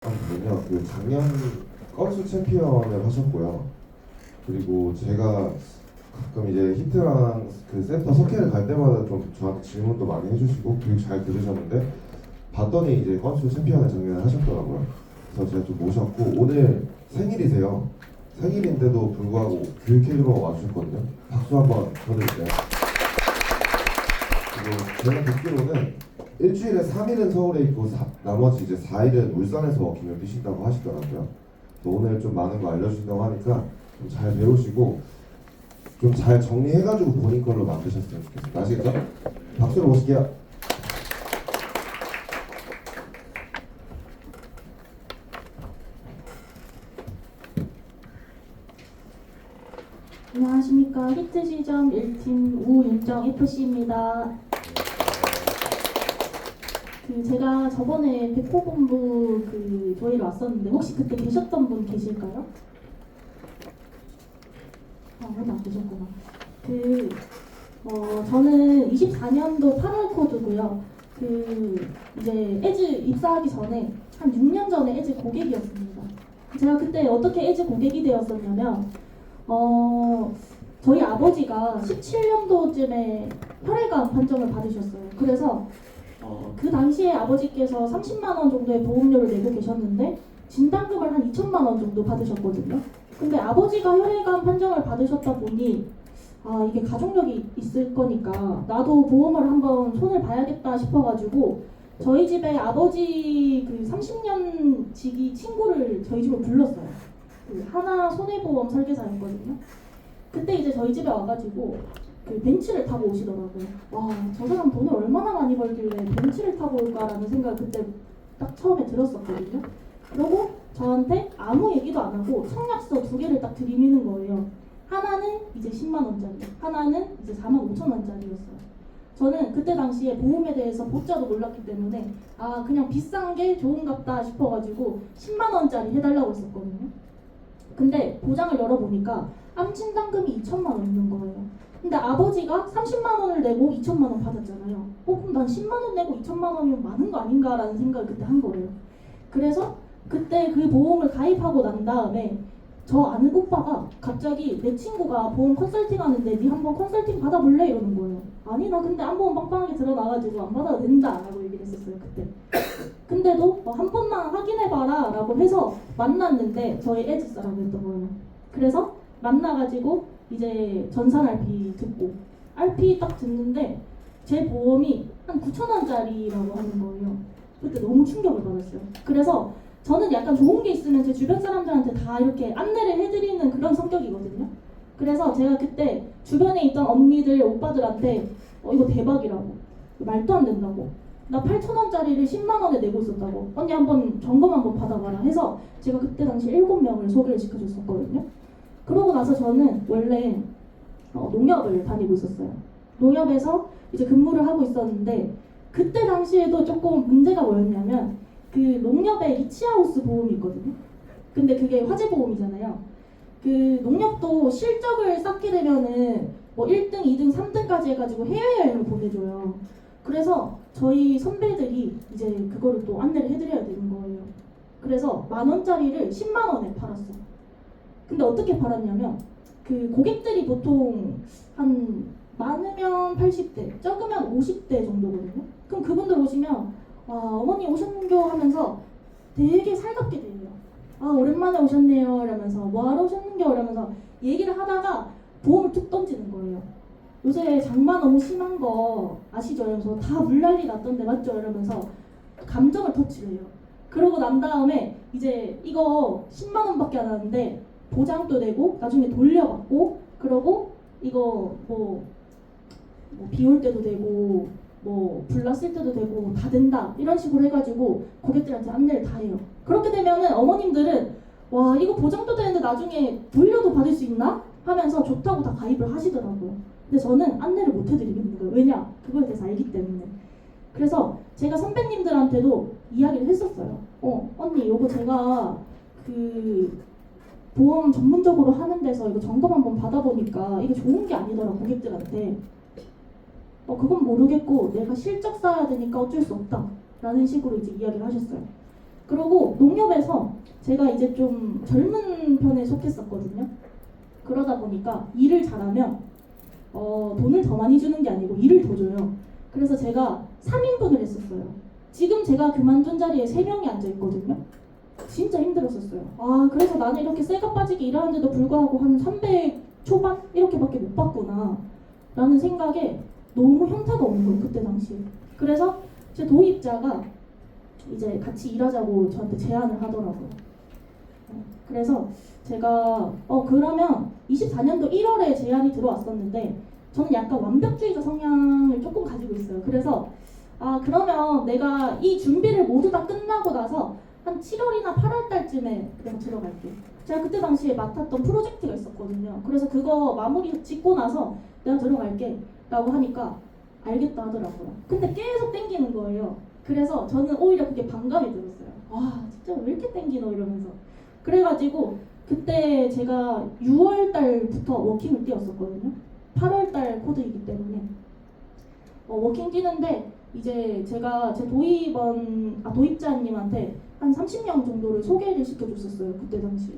분은요, 그 작년 건수 챔피언을 하셨고요. 그리고 제가 가끔 이제 히트랑 그 센터 석회를 갈 때마다 좀 저한테 질문도 많이 해주시고 교육 잘 들으셨는데 봤더니 이제 건수 챔피언을 작년에 하셨더라고요. 그래서 제가 좀 모셨고 오늘 생일이세요. 생일인데도 불구하고 교육해주러 와주셨거든요. 박수 한번 쳐드릴게요. 그리고 제가 듣기로는 일주일에 3일은 서울에 있고 나머지 이제 4일은 울산에서 워킹을 뛰신다고 하시더라고요. 그래서 오늘 좀 많은 거 알려주신다고 하니까 좀 잘 배우시고 좀 잘 정리해가지고 본인 걸로 만드셨으면 좋겠습니다. 아시겠죠? 박수로 모실게요. 안녕하십니까. 히트시점 1팀 우윤정 FC입니다. 제가 저번에 백호본부 조회를 왔었는데 혹시 그때 계셨던 분 계실까요? 아무도 안 계셨구나. 저는 24년도 8월 코드고요. 이제 에즈 입사하기 전에 한 6년 전에 에즈 고객이었습니다. 제가 그때 어떻게 에즈 고객이 되었었냐면 저희 아버지가 17년도쯤에 혈액암 판정을 받으셨어요. 그래서 그 당시에 아버지께서 30만 원 정도의 보험료를 내고 계셨는데 진단금을 한 2천만 원 정도 받으셨거든요. 근데 아버지가 혈액암 판정을 받으셨다 보니 이게 가족력이 있을 거니까 나도 보험을 한번 손을 봐야겠다 싶어가지고 저희 집에 아버지 30년 지기 친구를 저희 집으로 불렀어요. 하나 손해보험 설계사였거든요. 그때 이제 저희 집에 와가지고 벤츠를 타고 오시더라고요. 와, 저 사람 돈을 얼마나 많이 벌길래 벤츠를 타고 올까라는 생각을 그때 딱 처음에 들었었거든요. 그리고 저한테 아무 얘기도 안 하고 청약서 2개를 딱 들이미는 거예요. 하나는 이제 10만 원짜리, 하나는 이제 4만 5천 원짜리였어요. 저는 그때 당시에 보험에 대해서 보자도 몰랐기 때문에 그냥 비싼 게 좋은갑다 싶어가지고 10만 원짜리 해달라고 했었거든요. 근데 보장을 열어보니까 암 진단금이 2천만 원 있는 거예요. 근데 아버지가 30만 원을 내고 2천만 원 받았잖아요. 그럼 난 10만 원 내고 2천만 원이면 많은 거 아닌가라는 생각을 그때 한 거예요. 그래서 그때 그 보험을 가입하고 난 다음에 저 아는 오빠가 갑자기 내 친구가 보험 컨설팅 하는데 니 한번 컨설팅 받아볼래? 이러는 거예요. 아니 나 근데 암보험 빵빵하게 들어나가지고 안 받아도 된다 라고 얘기를 했었어요 그때. 근데도 한 번만 확인해봐라 라고 해서 만났는데 저희 에즈 사람이었던 거예요. 그래서 만나가지고 이제 전산 RP 듣고 RP 딱 듣는데 제 보험이 한 9천 원짜리라고 하는 거예요. 그때 너무 충격을 받았어요. 그래서 저는 약간 좋은 게 있으면 제 주변 사람들한테 다 이렇게 안내를 해드리는 그런 성격이거든요. 그래서 제가 그때 주변에 있던 언니들, 오빠들한테 이거 대박이라고, 말도 안 된다고, 나 8천 원짜리를 10만 원에 내고 있었다고, 언니 한번 점검 한번 받아봐라 해서 제가 그때 당시 7명을 소개를 시켜줬었거든요. 그러고 나서 저는 원래 농협을 다니고 있었어요. 농협에서 이제 근무를 하고 있었는데 그때 당시에도 조금 문제가 뭐였냐면 농협에 리치하우스 보험이 있거든요. 근데 그게 화재 보험이잖아요. 농협도 실적을 쌓게 되면은 뭐 1등, 2등, 3등까지 해가지고 해외여행을 보내줘요. 그래서 저희 선배들이 이제 그거를 또 안내를 해드려야 되는 거예요. 그래서 10,000원짜리를 10만 원에 팔았어요. 근데 어떻게 팔았냐면 고객들이 보통 한 많으면 80대, 적으면 50대 정도거든요. 그럼 그분들 오시면 어머니 오셨는겨 하면서 되게 살갑게 대해요. 오랜만에 오셨네요 이러면서 뭐하러 오셨는겨 이러면서 얘기를 하다가 보험을 툭 던지는 거예요. 요새 장마 너무 심한 거 아시죠? 이러면서 다 물난리 났던데 맞죠? 이러면서 감정을 터치를 해요. 그러고 난 다음에 이제 이거 10만 원밖에 안 하는데 보장도 되고 나중에 돌려받고 그러고 이거 비 올 때도 되고 불 났을 때도 되고 다 된다 이런 식으로 해가지고 고객들한테 안내를 다 해요. 그렇게 되면은 어머님들은 와 이거 보장도 되는데 나중에 돌려도 받을 수 있나? 하면서 좋다고 다 가입을 하시더라고요. 근데 저는 안내를 못 해드리겠는 거예요. 왜냐? 그거에 대해서 알기 때문에. 그래서 제가 선배님들한테도 이야기를 했었어요. 언니 이거 제가 보험 전문적으로 하는 데서 이거 점검 한번 받아보니까 이게 좋은 게 아니더라 고객들한테. 그건 모르겠고 내가 실적 쌓아야 되니까 어쩔 수 없다 라는 식으로 이제 이야기를 하셨어요. 그리고 농협에서 제가 이제 좀 젊은 편에 속했었거든요. 그러다 보니까 일을 잘하면 돈을 더 많이 주는 게 아니고 일을 더 줘요. 그래서 제가 3인분을 했었어요. 지금 제가 그만둔 자리에 3명이 앉아있거든요. 진짜 힘들었었어요. 아, 그래서 나는 이렇게 쇠가 빠지게 일하는데도 불구하고 한 300 초반? 이렇게밖에 못 받구나 라는 생각에 너무 현타가 오는 거예요, 그때 당시에. 그래서 제 도입자가 이제 같이 일하자고 저한테 제안을 하더라고요. 그래서 제가 그러면 24년도 1월에 제안이 들어왔었는데 저는 약간 완벽주의자 성향을 조금 가지고 있어요. 그래서 그러면 내가 이 준비를 모두 다 끝나고 나서 한 7월이나 8월 달쯤에 내가 들어갈게. 제가 그때 당시에 맡았던 프로젝트가 있었거든요. 그래서 그거 마무리 짓고 나서 내가 들어갈게 라고 하니까 알겠다 하더라고요. 근데 계속 땡기는 거예요. 그래서 저는 오히려 그게 반감이 들었어요. 와, 진짜 왜 이렇게 땡기노 이러면서. 그래가지고 그때 제가 6월 달부터 워킹을 뛰었었거든요. 8월 달 코드이기 때문에 워킹 뛰는데 이제 제가 제 도입자님한테 한 30명 정도를 소개를 시켜줬었어요. 그때 당시에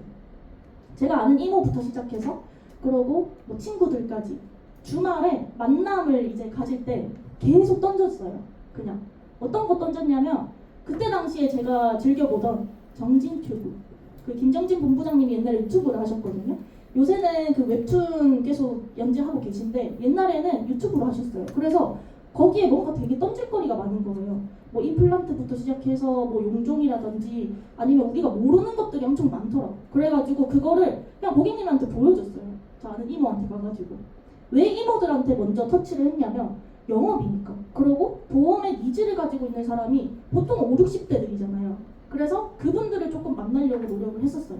제가 아는 이모부터 시작해서 그러고 뭐 친구들까지 주말에 만남을 이제 가질 때 계속 던졌어요. 그냥 어떤 거 던졌냐면 그때 당시에 제가 즐겨보던 정진튜브, 그 김정진 본부장님이 옛날에 유튜브를 하셨거든요. 요새는 그 웹툰 계속 연재하고 계신데 옛날에는 유튜브로 하셨어요. 그래서 거기에 뭔가 되게 던질거리가 많은 거예요. 뭐 임플란트부터 시작해서 뭐 용종이라든지 아니면 우리가 모르는 것들이 엄청 많더라고. 그래가지고 그거를 그냥 고객님한테 보여줬어요. 저 아는 이모한테 가가지고. 왜 이모들한테 먼저 터치를 했냐면 영업이니까. 그리고 보험의 니즈를 가지고 있는 사람이 보통 5, 60대들이잖아요. 그래서 그분들을 조금 만나려고 노력을 했었어요.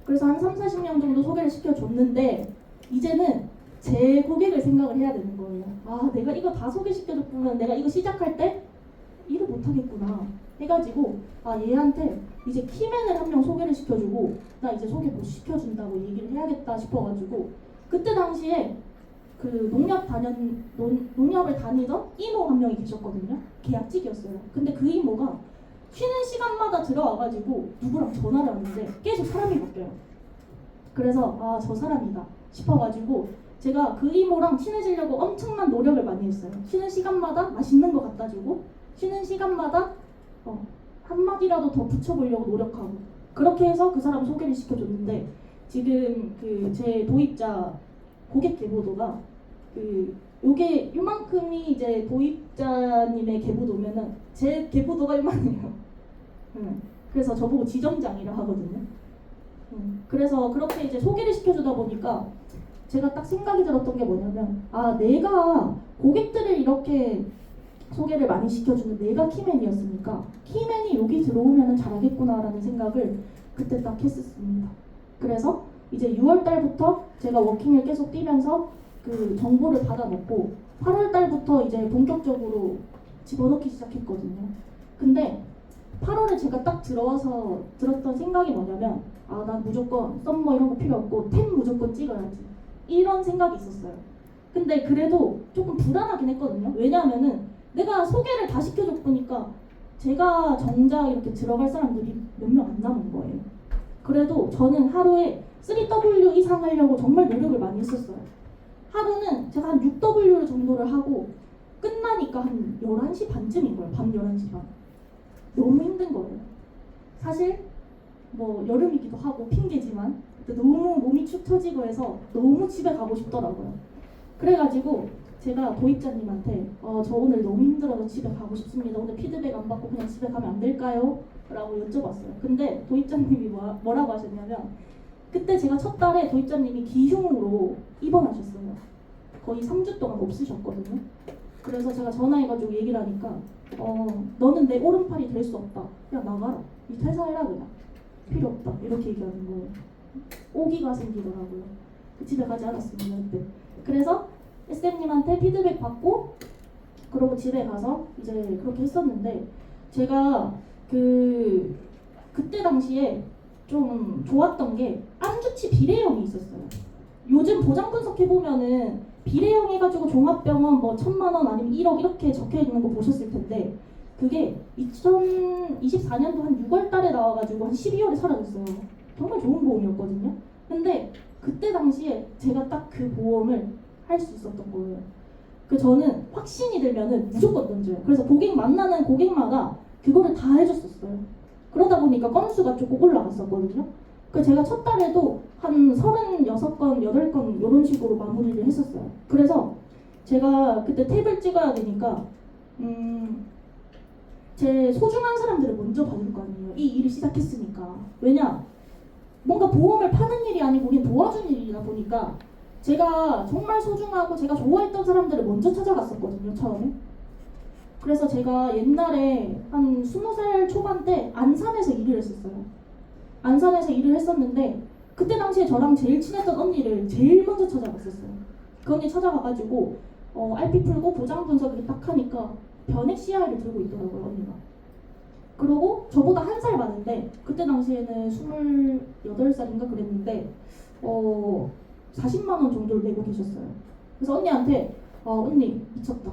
그래서 한 3, 40명 정도 소개를 시켜줬는데 이제는 제 고객을 생각을 해야 되는 거예요. 내가 이거 다 소개시켜줬으면 내가 이거 시작할 때 일을 못하겠구나 해가지고 얘한테 이제 키맨을 한 명 소개를 시켜주고 나 이제 소개 못 시켜준다고 얘기를 해야겠다 싶어가지고 그때 당시에 그 농협을 다니던 이모 한 명이 계셨거든요. 계약직이었어요. 근데 그 이모가 쉬는 시간마다 들어와가지고 누구랑 전화를 하는데 계속 사람이 바뀌어요. 그래서 저 사람이다 싶어가지고 제가 그 이모랑 친해지려고 엄청난 노력을 많이 했어요. 쉬는 시간마다 맛있는 거 갖다 주고 쉬는 시간마다 한마디라도 더 붙여보려고 노력하고 그렇게 해서 그 사람 소개를 시켜줬는데 지금 그 제 도입자 고객 계보도가 요게 요만큼이 이제 도입자님의 계보도면은 제 계보도가 요만해요. 그래서 저보고 지점장이라 하거든요. 그래서 그렇게 이제 소개를 시켜주다 보니까 제가 딱 생각이 들었던 게 뭐냐면 내가 고객들을 이렇게 소개를 많이 시켜주는 내가 키맨이었으니까 키맨이 여기 들어오면 잘하겠구나라는 생각을 그때 딱 했었습니다. 그래서 이제 6월 달부터 제가 워킹을 계속 뛰면서 그 정보를 받아놓고 8월 달부터 이제 본격적으로 집어넣기 시작했거든요. 근데 8월에 제가 딱 들어와서 들었던 생각이 뭐냐면 난 무조건 썸머 이런 거 필요 없고 템 무조건 찍어야지 이런 생각이 있었어요. 근데 그래도 조금 불안하긴 했거든요. 왜냐하면은 내가 소개를 다 시켜줬으니까 제가 정작 이렇게 들어갈 사람들이 몇 명 안 남은 거예요. 그래도 저는 하루에 3W 이상 하려고 정말 노력을 많이 했었어요. 하루는 제가 한 6W 정도를 하고 끝나니까 한 11시 반쯤인 거예요. 밤 11시 반. 너무 힘든 거예요. 사실 뭐 여름이기도 하고 핑계지만 그때 너무 몸이 축 처지고 해서 너무 집에 가고 싶더라고요. 그래가지고 제가 도입자님한테 저 오늘 너무 힘들어서 집에 가고 싶습니다. 오늘 피드백 안 받고 그냥 집에 가면 안 될까요? 라고 여쭤봤어요. 근데 도입자님이 뭐라고 하셨냐면 그때 제가 첫 달에 도입자님이 기흉으로 입원하셨어요. 거의 3주 동안 없으셨거든요. 그래서 제가 전화해가지고 얘기를 하니까 너는 내 오른팔이 될 수 없다. 그냥 나가라. 이 퇴사해라 그냥. 필요 없다. 이렇게 얘기하는 거예요. 오기가 생기더라고요. 집에 가지 않았습니다. 그때. 그래서 SM님한테 피드백 받고 그러고 집에 가서 이제 그렇게 했었는데 제가 그때 당시에 좀 좋았던 게 안주치 비례형이 있었어요. 요즘 보장 분석해보면은 비례형 해가지고 종합병원 뭐 1,000만 원 아니면 1억 이렇게 적혀있는 거 보셨을 텐데 그게 2024년도 한 6월 달에 나와가지고 한 12월에 사라졌어요. 정말 좋은 보험이었거든요. 근데 그때 당시에 제가 딱 그 보험을 할 수 있었던 거예요. 저는 확신이 들면은 무조건 던져요. 그래서 만나는 고객마다 그거를 다 해줬었어요. 그러다 보니까 건수가 조금 올라갔었거든요. 제가 첫 달에도 한 36건, 8건 이런 식으로 마무리를 했었어요. 그래서 제가 그때 탭을 찍어야 되니까 제 소중한 사람들을 먼저 봐줄 거 아니에요. 이 일을 시작했으니까. 왜냐? 뭔가 보험을 파는 일이 아니고 그냥 도와주는 일이다 보니까 제가 정말 소중하고 제가 좋아했던 사람들을 먼저 찾아갔었거든요, 처음에. 그래서 제가 옛날에 한 20살 초반 때 안산에서 일을 했었어요. 안산에서 일을 했었는데 그때 당시에 저랑 제일 친했던 언니를 제일 먼저 찾아갔었어요. 그 언니 찾아가가지고 RP 풀고 보장 분석을 딱 하니까 변액 CI를 들고 있더라고요, 언니가. 그러고 저보다 한 살 많은데 그때 당시에는 28살인가 그랬는데 40만 원 정도를 내고 계셨어요. 그래서 언니한테 언니 미쳤다.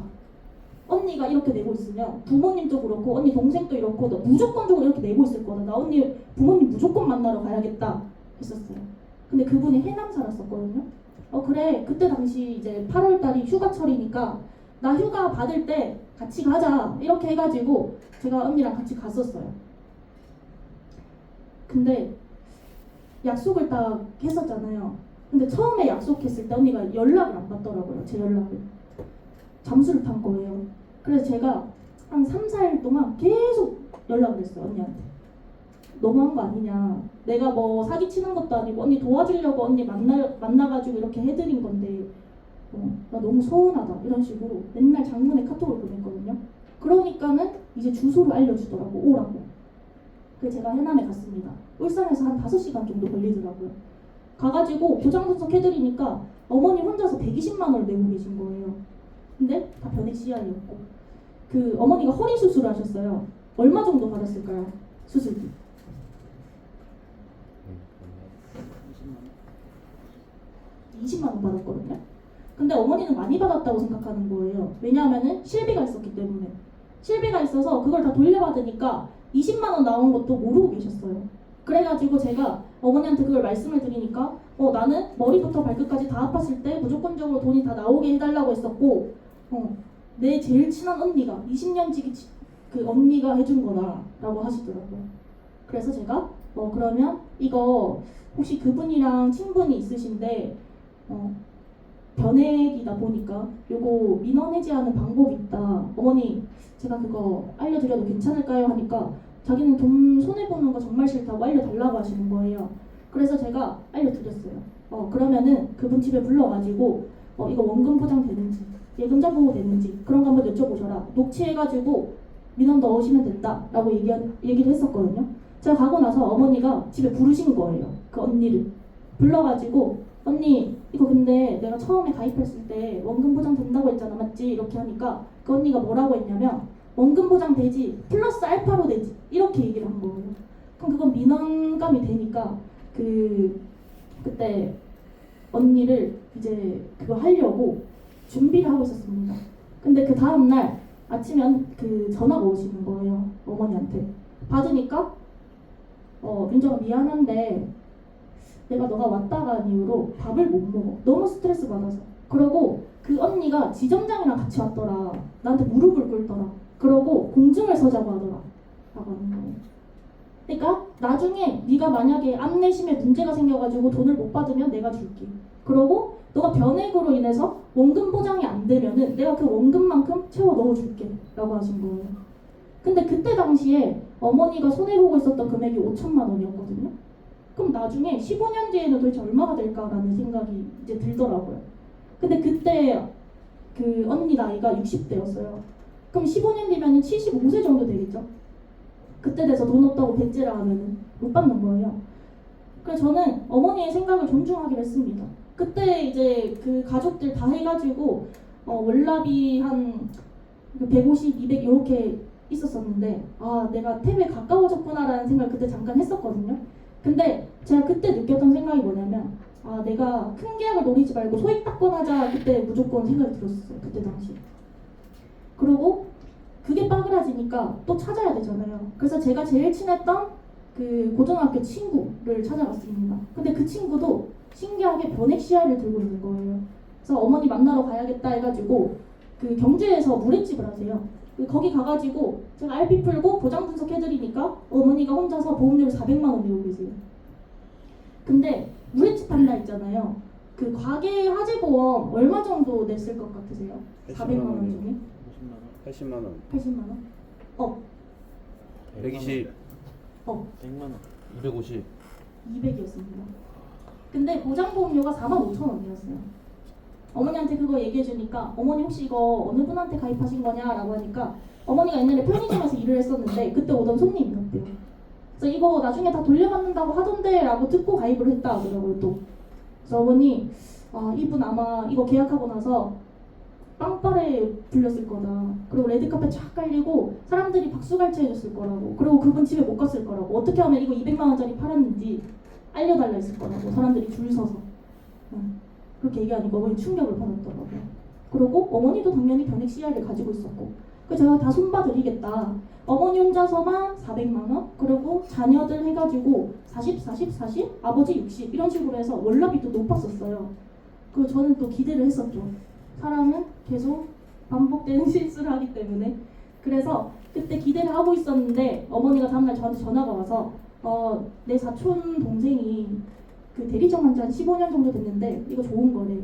언니가 이렇게 내고 있으면 부모님도 그렇고 언니 동생도 이렇고 너 무조건적으로 이렇게 내고 있을 거다. 나 언니 부모님 무조건 만나러 가야겠다 했었어요. 근데 그분이 해남 살았었거든요. 그래 그때 당시 이제 8월 달이 휴가철이니까 나 휴가 받을 때 같이 가자 이렇게 해가지고 제가 언니랑 같이 갔었어요. 근데 약속을 딱 했었잖아요. 근데 처음에 약속했을 때 언니가 연락을 안 받더라고요. 제 연락을. 잠수를 탄 거예요. 그래서 제가 한 3, 4일 동안 계속 연락을 했어요, 언니한테. 너무한 거 아니냐. 내가 뭐 사기치는 것도 아니고 언니 도와주려고 언니 만나가지고 이렇게 해드린 건데 나 너무 서운하다. 이런 식으로 맨날 장문에 카톡을 보냈거든요. 그러니까는 이제 주소를 알려주더라고, 오라고. 그래서 제가 해남에 갔습니다. 울산에서 한 5시간 정도 걸리더라고요. 가가지고 보장 분석해드리니까 어머니 혼자서 120만 원을 내고 계신 거예요. 근데 다 변액 CI였고 어머니가 허리 수술을 하셨어요. 얼마 정도 받았을까요? 수술비 20만 원 받았거든요. 근데 어머니는 많이 받았다고 생각하는 거예요. 왜냐하면은 실비가 있었기 때문에. 실비가 있어서 그걸 다 돌려받으니까 20만 원 나온 것도 모르고 계셨어요. 그래가지고 제가 어머니한테 그걸 말씀을 드리니까 나는 머리부터 발끝까지 다 아팠을 때 무조건적으로 돈이 다 나오게 해달라고 했었고 내 제일 친한 언니가 20년 지기 그 언니가 해준 거다 라고 하시더라고요. 그래서 제가 그러면 이거 혹시 그분이랑 친분이 있으신데 변액이다 보니까 요거 민원 해지하는 방법이 있다. 어머니 제가 그거 알려드려도 괜찮을까요? 하니까 자기는 돈 손해보는 거 정말 싫다고 알려달라고 하시는 거예요. 그래서 제가 알려드렸어요. 그러면은 그분 집에 불러가지고 이거 원금 보장 되는지 예금자 보호 되는지 그런 거 한번 여쭤보셔라. 녹취해가지고 민원 넣으시면 된다 라고 얘기를 했었거든요. 제가 가고 나서 어머니가 집에 부르신 거예요. 그 언니를 불러가지고 언니 이거 근데 내가 처음에 가입했을 때 원금 보장 된다고 했잖아 맞지? 이렇게 하니까 그 언니가 뭐라고 했냐면 원금 보장 되지 플러스 알파로 되지 이렇게 얘기를 한 거예요. 그럼 그건 민원감이 되니까 그때 언니를 이제 그거 하려고 준비를 하고 있었습니다. 근데 그 다음날 아침에 전화가 오시는 거예요. 어머니한테. 받으니까 민정아 미안한데 내가 너가 왔다 간 이후로 밥을 못 먹어. 너무 스트레스 받아서. 그러고 그 언니가 지점장이랑 같이 왔더라. 나한테 무릎을 꿇더라. 그러고 공증을 서자고 하더라. 라고 하는 거예요. 그러니까 나중에 네가 만약에 암내심에 문제가 생겨가지고 돈을 못 받으면 내가 줄게. 그러고 너가 변액으로 인해서 원금 보장이 안 되면은 내가 그 원금만큼 채워 넣어줄게. 라고 하신 거예요. 근데 그때 당시에 어머니가 손해보고 있었던 금액이 5천만 원이었거든요. 그럼 나중에 15년 뒤에는 도대체 얼마가 될까라는 생각이 이제 들더라고요. 근데 그때 그 언니 나이가 60대였어요. 그럼 15년 뒤면은 75세 정도 되겠죠? 그때 돼서 돈 없다고 배째라 하면은 못 받는 거예요. 그래서 저는 어머니의 생각을 존중하기로 했습니다. 그때 이제 그 가족들 다 해가지고 월납이 한 150, 200 이렇게 있었었는데 내가 탭에 가까워졌구나라는 생각을 그때 잠깐 했었거든요. 근데 제가 그때 느꼈던 생각이 뭐냐면 내가 큰 계약을 노리지 말고 소액 탁권하자 그때 무조건 생각이 들었어요. 그때 당시. 그리고 그게 빠그라지니까 또 찾아야 되잖아요. 그래서 제가 제일 친했던 그 고등학교 친구를 찾아갔습니다. 근데 그 친구도 신기하게 변액 씨알을 들고 있는 거예요. 그래서 어머니 만나러 가야겠다 해가지고 그 경주에서 물회집을 하세요. 거기 가가지고 제가 RP 풀고 보장 분석해드리니까 어머니가 혼자서 보험료를 400만 원 내고 계세요. 근데 물회집 한다 있잖아요. 그 과계 화재보험 얼마 정도 냈을 것 같으세요? 400만 원 중에? 80만 원. 80만 원? 120. 100만 원. 250. 200이었습니다. 근데 보장보험료가 45,000원이었어요. 어머니한테 그거 얘기해주니까 어머니 혹시 이거 어느 분한테 가입하신 거냐라고 하니까 어머니가 옛날에 편의점에서 일을 했었는데 그때 오던 손님이었대요. 그래서 이거 나중에 다 돌려받는다고 하던데 라고 듣고 가입을 했다 하더라고요 또. 그래서 어머니 이분 아마 이거 계약하고 나서 빵빠레 불렸을 거다. 그리고 레드카펫 쫙 깔리고 사람들이 박수갈채 해줬을 거라고. 그리고 그분 집에 못 갔을 거라고. 어떻게 하면 이거 200만 원짜리 팔았는지 알려달라 했을 거라고. 사람들이 줄 서서. 그렇게 얘기하니까 어머니 충격을 받았더라고요. 그리고 어머니도 당연히 변액 CR을 가지고 있었고. 그래서 제가 다 손봐드리겠다. 어머니 혼자서만 400만 원, 그리고 자녀들 해가지고 40, 40, 40, 아버지 60 이런 식으로 해서 월납이 또 높았었어요. 그리고 저는 또 기대를 했었죠. 사람은 계속 반복되는 실수를 하기 때문에. 그래서 그때 기대를 하고 있었는데 어머니가 다음날 저한테 전화가 와서 내 사촌 동생이 그 대리점 한지 한 15년 정도 됐는데 이거 좋은 거래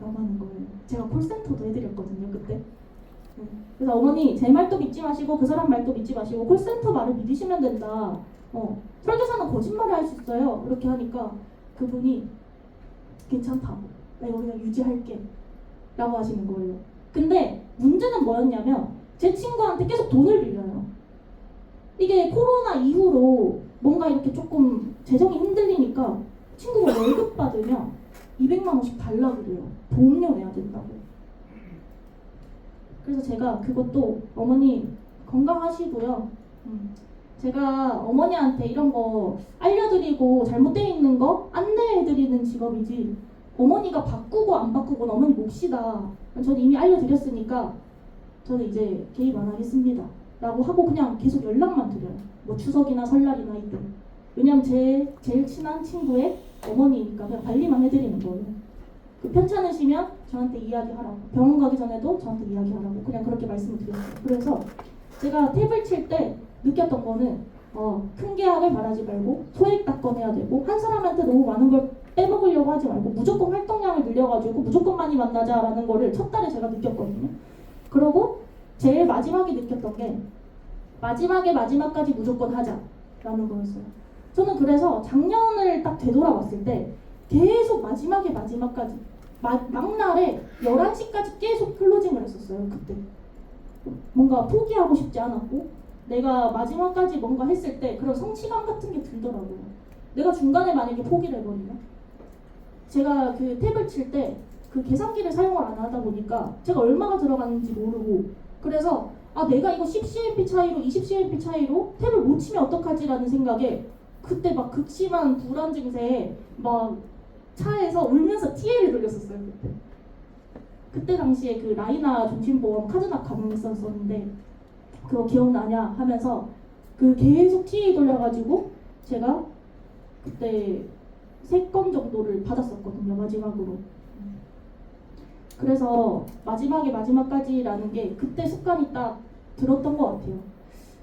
라고 하는 거예요. 제가 콜센터도 해드렸거든요 그때. 그래서 어머니 제 말도 믿지 마시고 그 사람 말도 믿지 마시고 콜센터 말을 믿으시면 된다. 설계사는 거짓말을 할 수 있어요. 이렇게 하니까 그분이 괜찮다고 나 이거 그냥 유지할게 라고 하시는 거예요. 근데 문제는 뭐였냐면 제 친구한테 계속 돈을 빌려요. 이게 코로나 이후로 뭔가 이렇게 조금 재정이 흔들리니까 친구가 월급 받으면 200만 원씩 달라 그래요. 보험료 내야 된다고. 그래서 제가 그것도 어머니 건강하시고요. 제가 어머니한테 이런 거 알려드리고 잘못되어 있는 거 안내해드리는 직업이지 어머니가 바꾸고 안 바꾸고는 어머니 몫이다. 저는 이미 알려드렸으니까 저는 이제 개입 안 하겠습니다 라고 하고 그냥 계속 연락만 드려요. 뭐 추석이나 설날이나 이때. 왜냐면 제 제일 친한 친구의 어머니니까 그냥 관리만 해드리는 거예요. 그 편찮으시면 저한테 이야기하라고. 병원 가기 전에도 저한테 이야기하라고. 그냥 그렇게 말씀을 드렸어요. 그래서 제가 탭을 칠 때 느꼈던 거는 큰 계약을 바라지 말고 소액 딱 꺼내야 되고 한 사람한테 너무 많은 걸 빼먹으려고 하지 말고 무조건 활동량을 늘려가지고 무조건 많이 만나자라는 거를 첫 달에 제가 느꼈거든요. 그리고 제일 마지막에 느꼈던 게 마지막까지 무조건 하자라는 거였어요. 저는 그래서 작년을 딱 되돌아봤을 때 계속 마지막까지 막날에 11시까지 계속 클로징을 했었어요. 그때 뭔가 포기하고 싶지 않았고 내가 마지막까지 뭔가 했을 때 그런 성취감 같은 게 들더라고요. 내가 중간에 만약에 포기를 해버리면 제가 그 탭을 칠 때 그 계산기를 사용을 안 하다 보니까 제가 얼마가 들어갔는지 모르고 그래서 내가 이거 10CMP 차이로 20CMP 차이로 탭을 못 치면 어떡하지라는 생각에 그때 막 극심한 불안 증세에 막 차에서 울면서 TA를 돌렸었어요. 그때 당시에 그 라이나 종신보험 카드납 가능했었는데 그거 기억나냐 하면서 그 계속 TA 돌려가지고 제가 그때 3건 정도를 받았었거든요. 마지막으로. 그래서 마지막까지라는 게 그때 습관이 딱 들었던 것 같아요.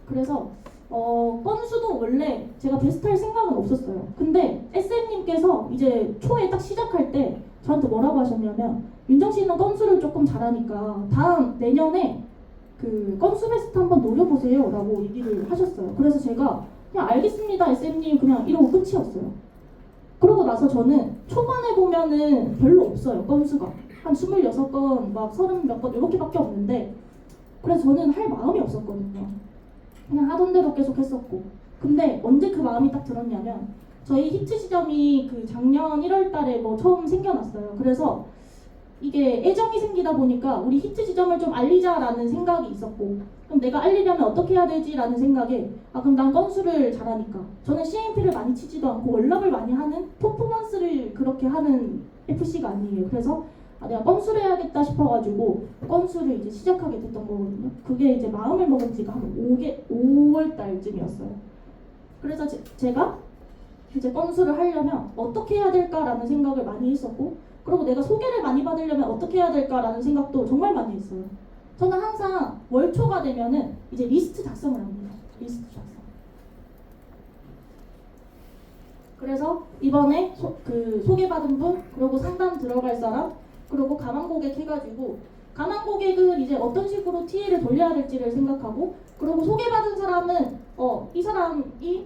그래서 건수도 원래 제가 베스트 할 생각은 없었어요. 근데 SM님께서 이제 초에 딱 시작할 때 저한테 뭐라고 하셨냐면 윤정 씨는 건수를 조금 잘하니까 내년에 그 건수 베스트 한번 노려보세요 라고 얘기를 하셨어요. 그래서 제가 그냥 알겠습니다 SM님 그냥 이러고 끝이었어요. 그러고 나서 저는 초반에 보면은 별로 없어요. 건수가 한 26건 막 30몇 건 이렇게밖에 없는데 그래서 저는 할 마음이 없었거든요. 그냥 하던 대로 계속 했었고 근데 언제 그 마음이 딱 들었냐면 저희 히트 지점이 그 작년 1월 달에 뭐 처음 생겨났어요. 그래서 이게 애정이 생기다 보니까 우리 히트 지점을 좀 알리자라는 생각이 있었고 그럼 내가 알리려면 어떻게 해야 되지라는 생각에 그럼 난 건수를 잘하니까 저는 CMP를 많이 치지도 않고 월납을 많이 하는 퍼포먼스를 그렇게 하는 FC가 아니에요. 그래서 아, 내가 건수를 해야겠다 싶어가지고 건수를 이제 시작하게 됐던 거거든요. 그게 이제 마음을 먹은 지가 한 5월 달쯤이었어요. 그래서 제가 이제 건수를 하려면 어떻게 해야 될까라는 생각을 많이 했었고, 그리고 내가 소개를 많이 받으려면 어떻게 해야 될까라는 생각도 정말 많이 했어요. 저는 항상 월초가 되면은 이제 리스트 작성을 합니다. 리스트 작성. 그래서 이번에 소개받은 분, 그리고 상담 들어갈 사람, 그리고 가망 고객 해가지고 가망 고객은 이제 어떤 식으로 TA를 돌려야 될지를 생각하고, 그리고 소개받은 사람은 이 사람이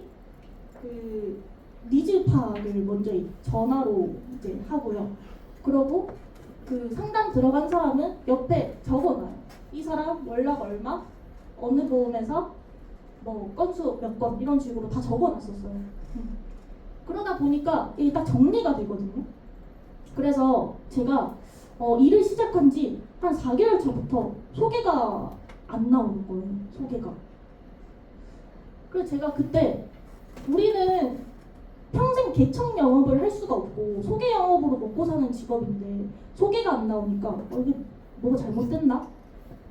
그 니즈 파악을 먼저 전화로 이제 하고요. 그리고 그 상담 들어간 사람은 옆에 적어놔요. 이 사람 연락 얼마, 어느 보험에서 뭐 건수 몇 건 이런 식으로 다 적어놨었어요. 그러다 보니까 이게 딱 정리가 되거든요. 그래서 제가 일을 시작한 지 한 4개월 차부터 소개가 안 나오는 거예요. 소개가. 그래서 제가 그때 우리는 평생 개척 영업을 할 수가 없고 소개 영업으로 먹고 사는 직업인데 소개가 안 나오니까 이게 뭐가 잘못됐나?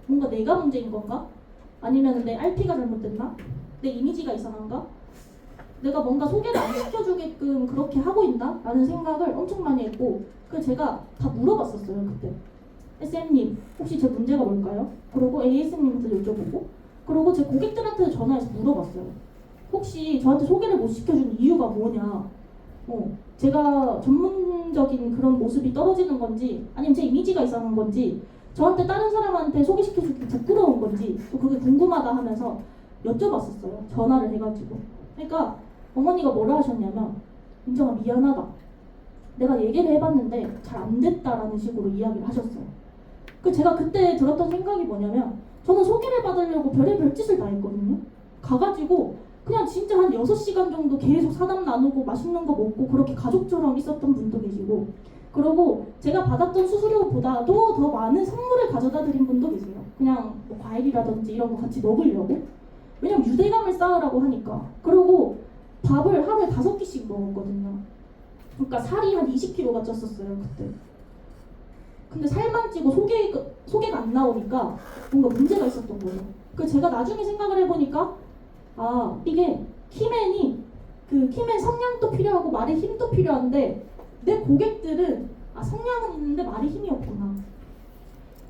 뭔가 내가 문제인 건가? 아니면 내 RP가 잘못됐나? 내 이미지가 이상한가? 내가 뭔가 소개를 안 시켜주게끔 그렇게 하고 있나? 라는 생각을 엄청 많이 했고, 그래서 제가 다 물어봤었어요. 그때 SM님 혹시 제 문제가 뭘까요? 그리고 AS님한테 여쭤보고, 그리고 제 고객들한테 전화해서 물어봤어요. 혹시 저한테 소개를 못 시켜준 이유가 뭐냐? 제가 전문적인 그런 모습이 떨어지는 건지, 아니면 제 이미지가 이상한 건지, 저한테 다른 사람한테 소개시켜주기 부끄러운 건지, 또 그게 궁금하다 하면서 여쭤봤었어요. 전화를 해가지고. 그러니까 어머니가 뭐라 하셨냐면, 은정아 미안하다. 내가 얘기를 해봤는데 잘 안 됐다라는 식으로 이야기를 하셨어요. 제가 그때 들었던 생각이 뭐냐면, 저는 소개를 받으려고 별의별 짓을 다 했거든요. 가가지고 그냥 진짜 한 6시간 정도 계속 사담 나누고 맛있는 거 먹고 그렇게 가족처럼 있었던 분도 계시고, 그리고 제가 받았던 수수료보다도 더 많은 선물을 가져다 드린 분도 계세요. 그냥 뭐 과일이라든지 이런 거 같이 먹으려고. 왜냐면 유대감을 쌓으라고 하니까. 그리고 밥을 하루에 5끼씩 먹었거든요. 그러니까 살이 한 20kg가 쪘었어요 그때. 근데 살만 찌고 소개가 안 나오니까 뭔가 문제가 있었던 거예요. 제가 나중에 생각을 해보니까, 아, 이게 키맨 성량도 필요하고 말의 힘도 필요한데, 내 고객들은 성량은 있는데 말의 힘이 없구나.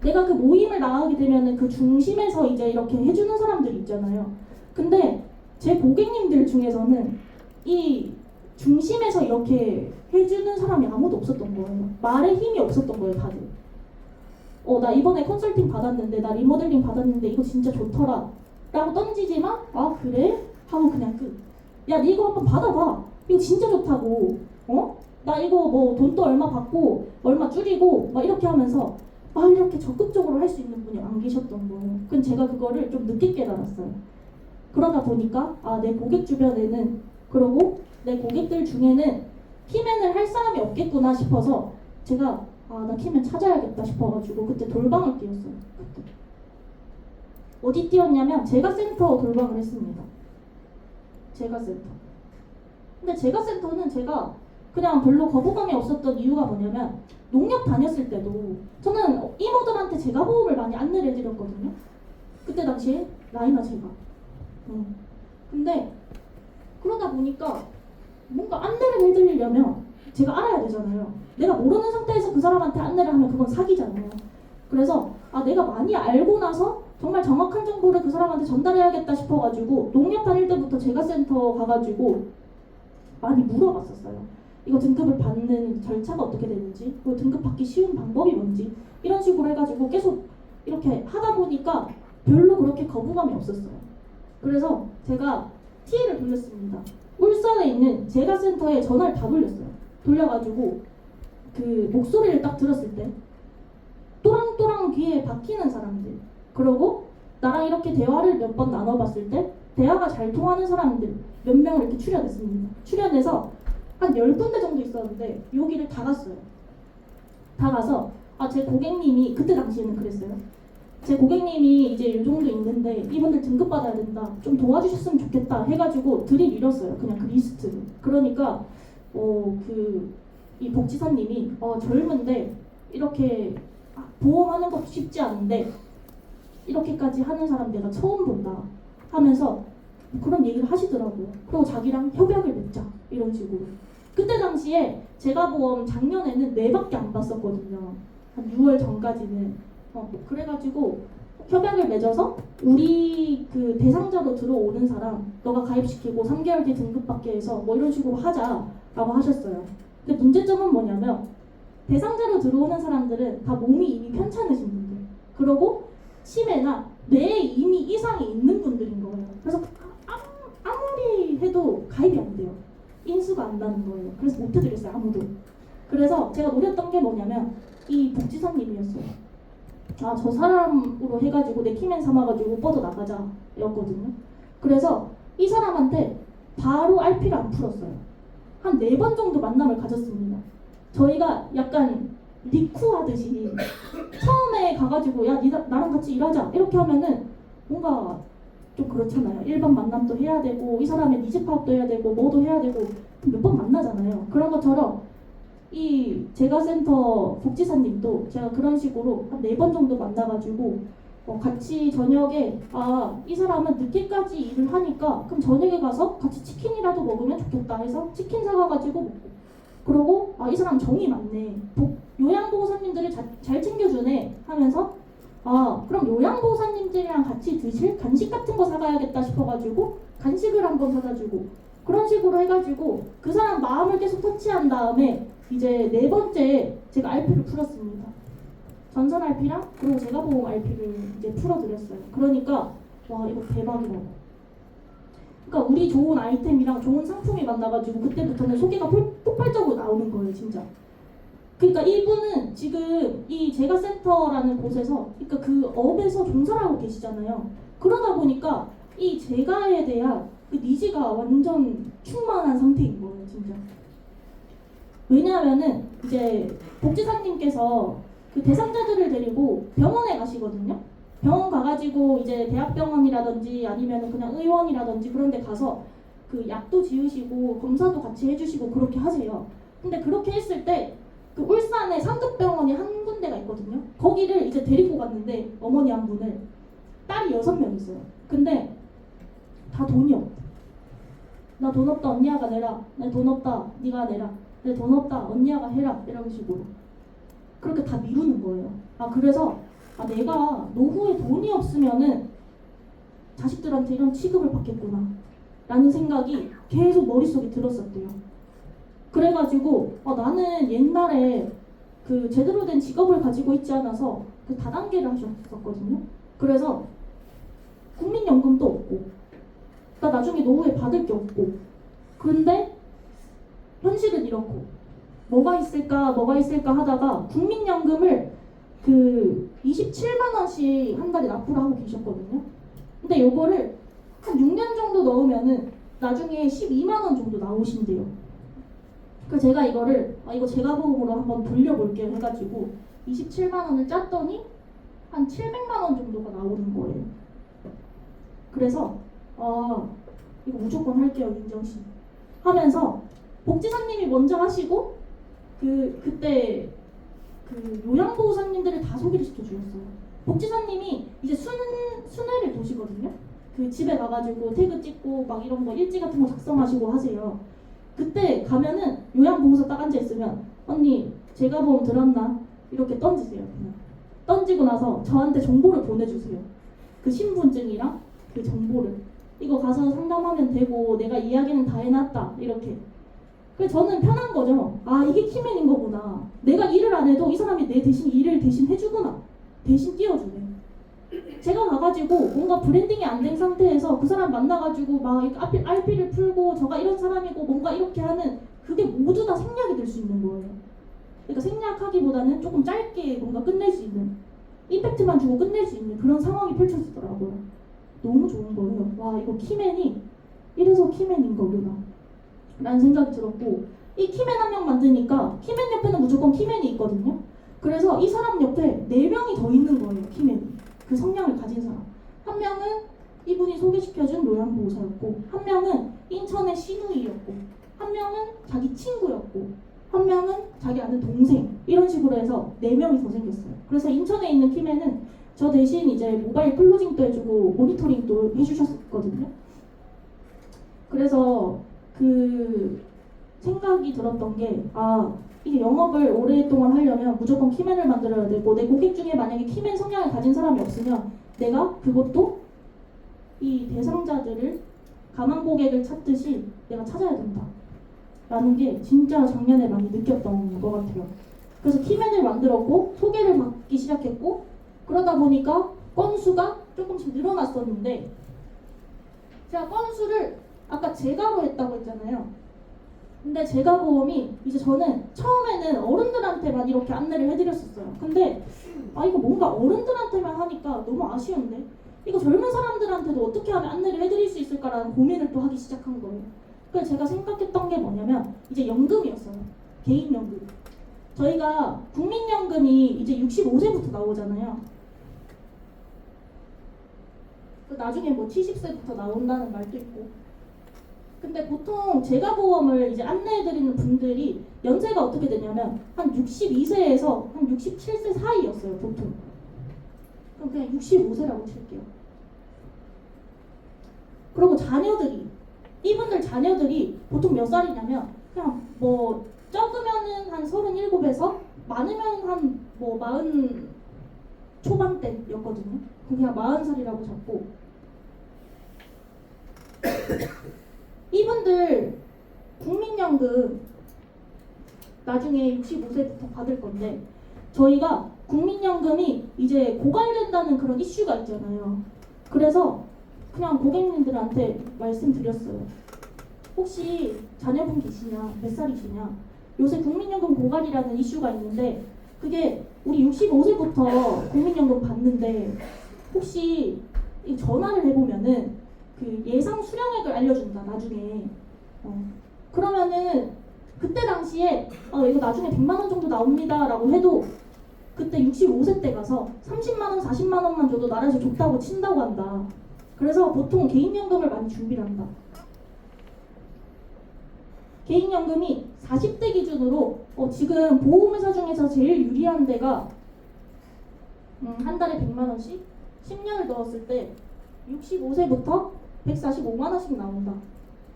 내가 그 모임을 나가게 되면은 그 중심에서 이제 이렇게 해주는 사람들이 있잖아요. 근데 제 고객님들 중에서는 이 중심에서 이렇게 해주는 사람이 아무도 없었던 거예요. 말에 힘이 없었던 거예요, 다들. 나 이번에 컨설팅 받았는데, 나 리모델링 받았는데 이거 진짜 좋더라 라고 던지지만, 아 그래? 하고 그냥 야, 니 이거 한번 받아봐. 이거 진짜 좋다고. 나 이거 뭐 돈도 얼마 받고 얼마 줄이고 막 이렇게 하면서 이렇게 적극적으로 할 수 있는 분이 안 계셨던 거예요. 근데 제가 그거를 좀 늦게 깨달았어요. 그러다 보니까 내 고객 주변에는, 그리고 내 고객들 중에는 키맨을 할 사람이 없겠구나 싶어서 제가 나 키맨 찾아야겠다 싶어가지고 그때 돌방을 뛰었어요. 그때. 어디 뛰었냐면 제가센터 돌방을 했습니다. 제가센터. 근데 제가센터는 제가 그냥 별로 거부감이 없었던 이유가 뭐냐면, 농협 다녔을 때도 저는 이모들한테 제가 보험을 많이 안내를 해드렸거든요. 그때 당시에 라이나 제가. 근데 그러다 보니까 뭔가 안내를 해드리려면 제가 알아야 되잖아요. 내가 모르는 상태에서 그 사람한테 안내를 하면 그건 사기잖아요. 그래서 내가 많이 알고 나서 정말 정확한 정보를 그 사람한테 전달해야겠다 싶어가지고 농협 다닐 때부터 제가센터 가가지고 많이 물어봤었어요. 이거 등급을 받는 절차가 어떻게 되는지, 그리고 등급 받기 쉬운 방법이 뭔지, 이런 식으로 해가지고 계속 이렇게 하다 보니까 별로 그렇게 거부감이 없었어요. 그래서 제가 TA를 돌렸습니다. 울산에 있는 제가센터에 전화를 다 돌렸어요. 돌려가지고 그 목소리를 딱 들었을 때 또랑또랑 귀에 박히는 사람들, 그리고 나랑 이렇게 대화를 몇 번 나눠봤을 때 대화가 잘 통하는 사람들 몇 명을 이렇게 추려냈습니다. 추려내서 한 10군데 정도 있었는데 여기를 다 갔어요. 다 가서 제 고객님이, 그때 당시에는 그랬어요. 제 고객님이 이제 이 정도 있는데 이분들 등급 받아야 된다, 좀 도와주셨으면 좋겠다 해가지고 들이밀었어요. 그냥 그 리스트를. 그러니까 이 복지사님이 젊은데 이렇게 보험하는 것도 쉽지 않은데 이렇게까지 하는 사람 내가 처음 본다 하면서 그런 얘기를 하시더라고요. 그리고 자기랑 협약을 맺자 이런 식으로. 그때 당시에 제가 보험 작년에는 4밖에 안 봤었거든요. 한 6월 전까지는. 그래가지고 협약을 맺어서 우리 그 대상자로 들어오는 사람 너가 가입시키고 3개월 뒤 등급받게 해서 뭐 이런 식으로 하자라고 하셨어요. 근데 문제점은 뭐냐면 대상자로 들어오는 사람들은 다 몸이 이미 편찮으신 분들, 그리고 치매나 뇌에 이미 이상이 있는 분들인 거예요. 그래서 아무리 해도 가입이 안 돼요. 인수가 안 나는 거예요. 그래서 못 해드렸어요, 아무도. 그래서 제가 노렸던 게 뭐냐면 이 복지사님이었어요. 저 사람으로 해가지고 내 키맨 삼아가지고 뻗어나가자 였거든요. 그래서 이 사람한테 바로 RP를 안 풀었어요. 한 4번 정도 만남을 가졌습니다. 저희가 약간 리쿠하듯이 처음에 가가지고 야 나랑 같이 일하자 이렇게 하면은 뭔가 좀 그렇잖아요. 1번 만남도 해야 되고 이 사람의 니즈 파악도 해야 되고 뭐도 해야 되고 몇 번 만나잖아요. 그런 것처럼 이 제가센터 복지사님도 제가 그런 식으로 한 4번 정도 만나가지고 같이 저녁에 이 사람은 늦게까지 일을 하니까 그럼 저녁에 가서 같이 치킨이라도 먹으면 좋겠다 해서 치킨 사가가지고 먹고, 그러고 이 사람 정이 많네, 요양보호사님들을 잘 챙겨주네 하면서 그럼 요양보호사님들이랑 같이 드실 간식 같은 거 사가야겠다 싶어가지고 간식을 한번 사다 주고, 그런 식으로 해가지고 그 사람 마음을 계속 터치한 다음에 이제 4번째 제가 RP를 풀었습니다. 전선 RP랑 그리고 제가 보험 RP를 이제 풀어드렸어요. 그러니까 와 이거 대박이라고. 그러니까 우리 좋은 아이템이랑 좋은 상품이 만나가지고 그때부터는 소개가 폭발적으로 나오는 거예요, 진짜. 그러니까 이분은 지금 이 제가센터라는 곳에서, 그러니까 그 업에서 종사를 하고 계시잖아요. 그러다 보니까 이 제가에 대한 그 니즈가 완전 충만한 상태인 거예요, 진짜. 왜냐하면은 이제 복지사님께서 그 대상자들을 데리고 병원에 가시거든요. 병원 가가지고 이제 대학병원이라든지 아니면 그냥 의원이라든지 그런 데 가서 그 약도 지으시고 검사도 같이 해주시고 그렇게 하세요. 근데 그렇게 했을 때 그 울산에 상급병원이 한 군데가 있거든요. 거기를 이제 데리고 갔는데 어머니 한 분을, 딸이 6명 있어요. 근데 다 돈이 없대. 나 돈 없다 언니야가 내라. 내 돈 없다 네가 내라. 내 돈 없다 언니야가 해라. 이런 식으로 그렇게 다 미루는 거예요. 그래서 내가 노후에 돈이 없으면은 자식들한테 이런 취급을 받겠구나 라는 생각이 계속 머릿속에 들었었대요. 그래가지고 나는 옛날에 그 제대로 된 직업을 가지고 있지 않아서 그 다단계를 하셨었거든요. 그래서 국민연금도 없고 나 나중에 노후에 받을 게 없고, 그런데 현실은 이렇고 뭐가 있을까 하다가 국민연금을 그 27만 원씩 한 달에 납부를 하고 계셨거든요. 근데 요거를 한 6년 정도 넣으면은 나중에 12만 원 정도 나오신대요. 그래서 제가 이거를 이거 제가 보험으로 한번 돌려볼게요 해가지고 27만 원을 짰더니 한 700만 원 정도가 나오는 거예요. 그래서 이거 무조건 할게요 윤정씨 하면서 복지사님이 먼저 하시고 그때 그 요양보호사님들을 다 소개를 시켜주셨어요. 복지사님이 이제 순회를 도시거든요. 그 집에 가가지고 태그 찍고 막 이런 거 일지 같은 거 작성하시고 하세요. 그때 가면은 요양보호사 딱 앉아있으면 언니 제가 보험 들었나? 이렇게 던지세요. 그냥 던지고 나서 저한테 정보를 보내주세요. 그 신분증이랑 그 정보를 이거 가서 상담하면 되고 내가 이야기는 다 해놨다 이렇게. 그래서 저는 편한 거죠. 이게 키맨인 거구나. 내가 일을 안 해도 이 사람이 내 대신 일을 대신 해주구나. 대신 띄워주네. 제가 가가지고 뭔가 브랜딩이 안 된 상태에서 그 사람 만나가지고 막 RP를 풀고 저가 이런 사람이고 뭔가 이렇게 하는 그게 모두 다 생략이 될 수 있는 거예요. 그러니까 생략하기보다는 조금 짧게 뭔가 끝낼 수 있는, 임팩트만 주고 끝낼 수 있는 그런 상황이 펼쳐지더라고요. 너무 좋은 거예요. 와 이거 키맨이 이래서 키맨인 거구나 라는 생각이 들었고, 이 키맨 한 명 만드니까 키맨 옆에는 무조건 키맨이 있거든요. 그래서 이 사람 옆에 4명이 더 있는 거예요. 키맨이 그 성향을 가진 사람. 한 명은 이분이 소개시켜준 요양보호사였고, 한 명은 인천의 시누이였고, 한 명은 자기 친구였고, 한 명은 자기 아는 동생 이런 식으로 해서 4명이 더 생겼어요. 그래서 인천에 있는 팀에는 저 대신 이제 모바일 클로징도 해주고 모니터링도 해주셨거든요. 그래서 그 생각이 들었던 게 이게 영업을 오랫동안 하려면 무조건 키맨을 만들어야 되고 내 고객 중에 만약에 키맨 성향을 가진 사람이 없으면 내가 그것도 이 대상자들을 가망 고객을 찾듯이 내가 찾아야 된다 라는 게 진짜 작년에 많이 느꼈던 것 같아요. 그래서 키맨을 만들었고 소개를 받기 시작했고 그러다 보니까 건수가 조금씩 늘어났었는데 제가 건수를 아까 제가로 했다고 했잖아요. 근데 제가보험이 이제 저는 처음에는 어른들한테만 이렇게 안내를 해드렸었어요. 근데 이거 뭔가 어른들한테만 하니까 너무 아쉬운데 이거 젊은 사람들한테도 어떻게 하면 안내를 해드릴 수 있을까라는 고민을 또 하기 시작한 거예요. 그래서 제가 생각했던 게 뭐냐면 이제 연금이었어요. 개인연금. 저희가 국민연금이 이제 65세부터 나오잖아요. 나중에 뭐 70세부터 나온다는 말도 있고. 근데 보통 제가보험을 이제 안내해드리는 분들이 연세가 어떻게 되냐면 한 62세에서 한 67세 사이였어요, 보통. 그럼 그냥 65세라고 칠게요. 그리고 자녀들이, 이분들 자녀들이 보통 몇 살이냐면 그냥 뭐 적으면은 한 37에서 많으면 한 뭐 40 초반대였거든요. 그냥 40살이라고 잡고 이분들 국민연금 나중에 65세부터 받을 건데 저희가 국민연금이 이제 고갈된다는 그런 이슈가 있잖아요. 그래서 그냥 고객님들한테 말씀드렸어요. 혹시 자녀분 계시냐? 몇 살이시냐? 요새 국민연금 고갈이라는 이슈가 있는데 그게 우리 65세부터 국민연금 받는데 혹시 전화를 해보면은 그 예상 수령액을 알려준다 나중에. 그러면은 그때 당시에 이거 나중에 100만 원 정도 나옵니다라고 해도 그때 65세 때 가서 30만 원, 40만 원만 줘도 나라에서 좋다고 친다고 한다. 그래서 보통 개인연금을 많이 준비를 한다. 개인연금이 40대 기준으로 지금 보험회사 중에서 제일 유리한 데가 한 달에 100만 원씩 10년을 넣었을 때 65세부터 145만 원씩 나온다.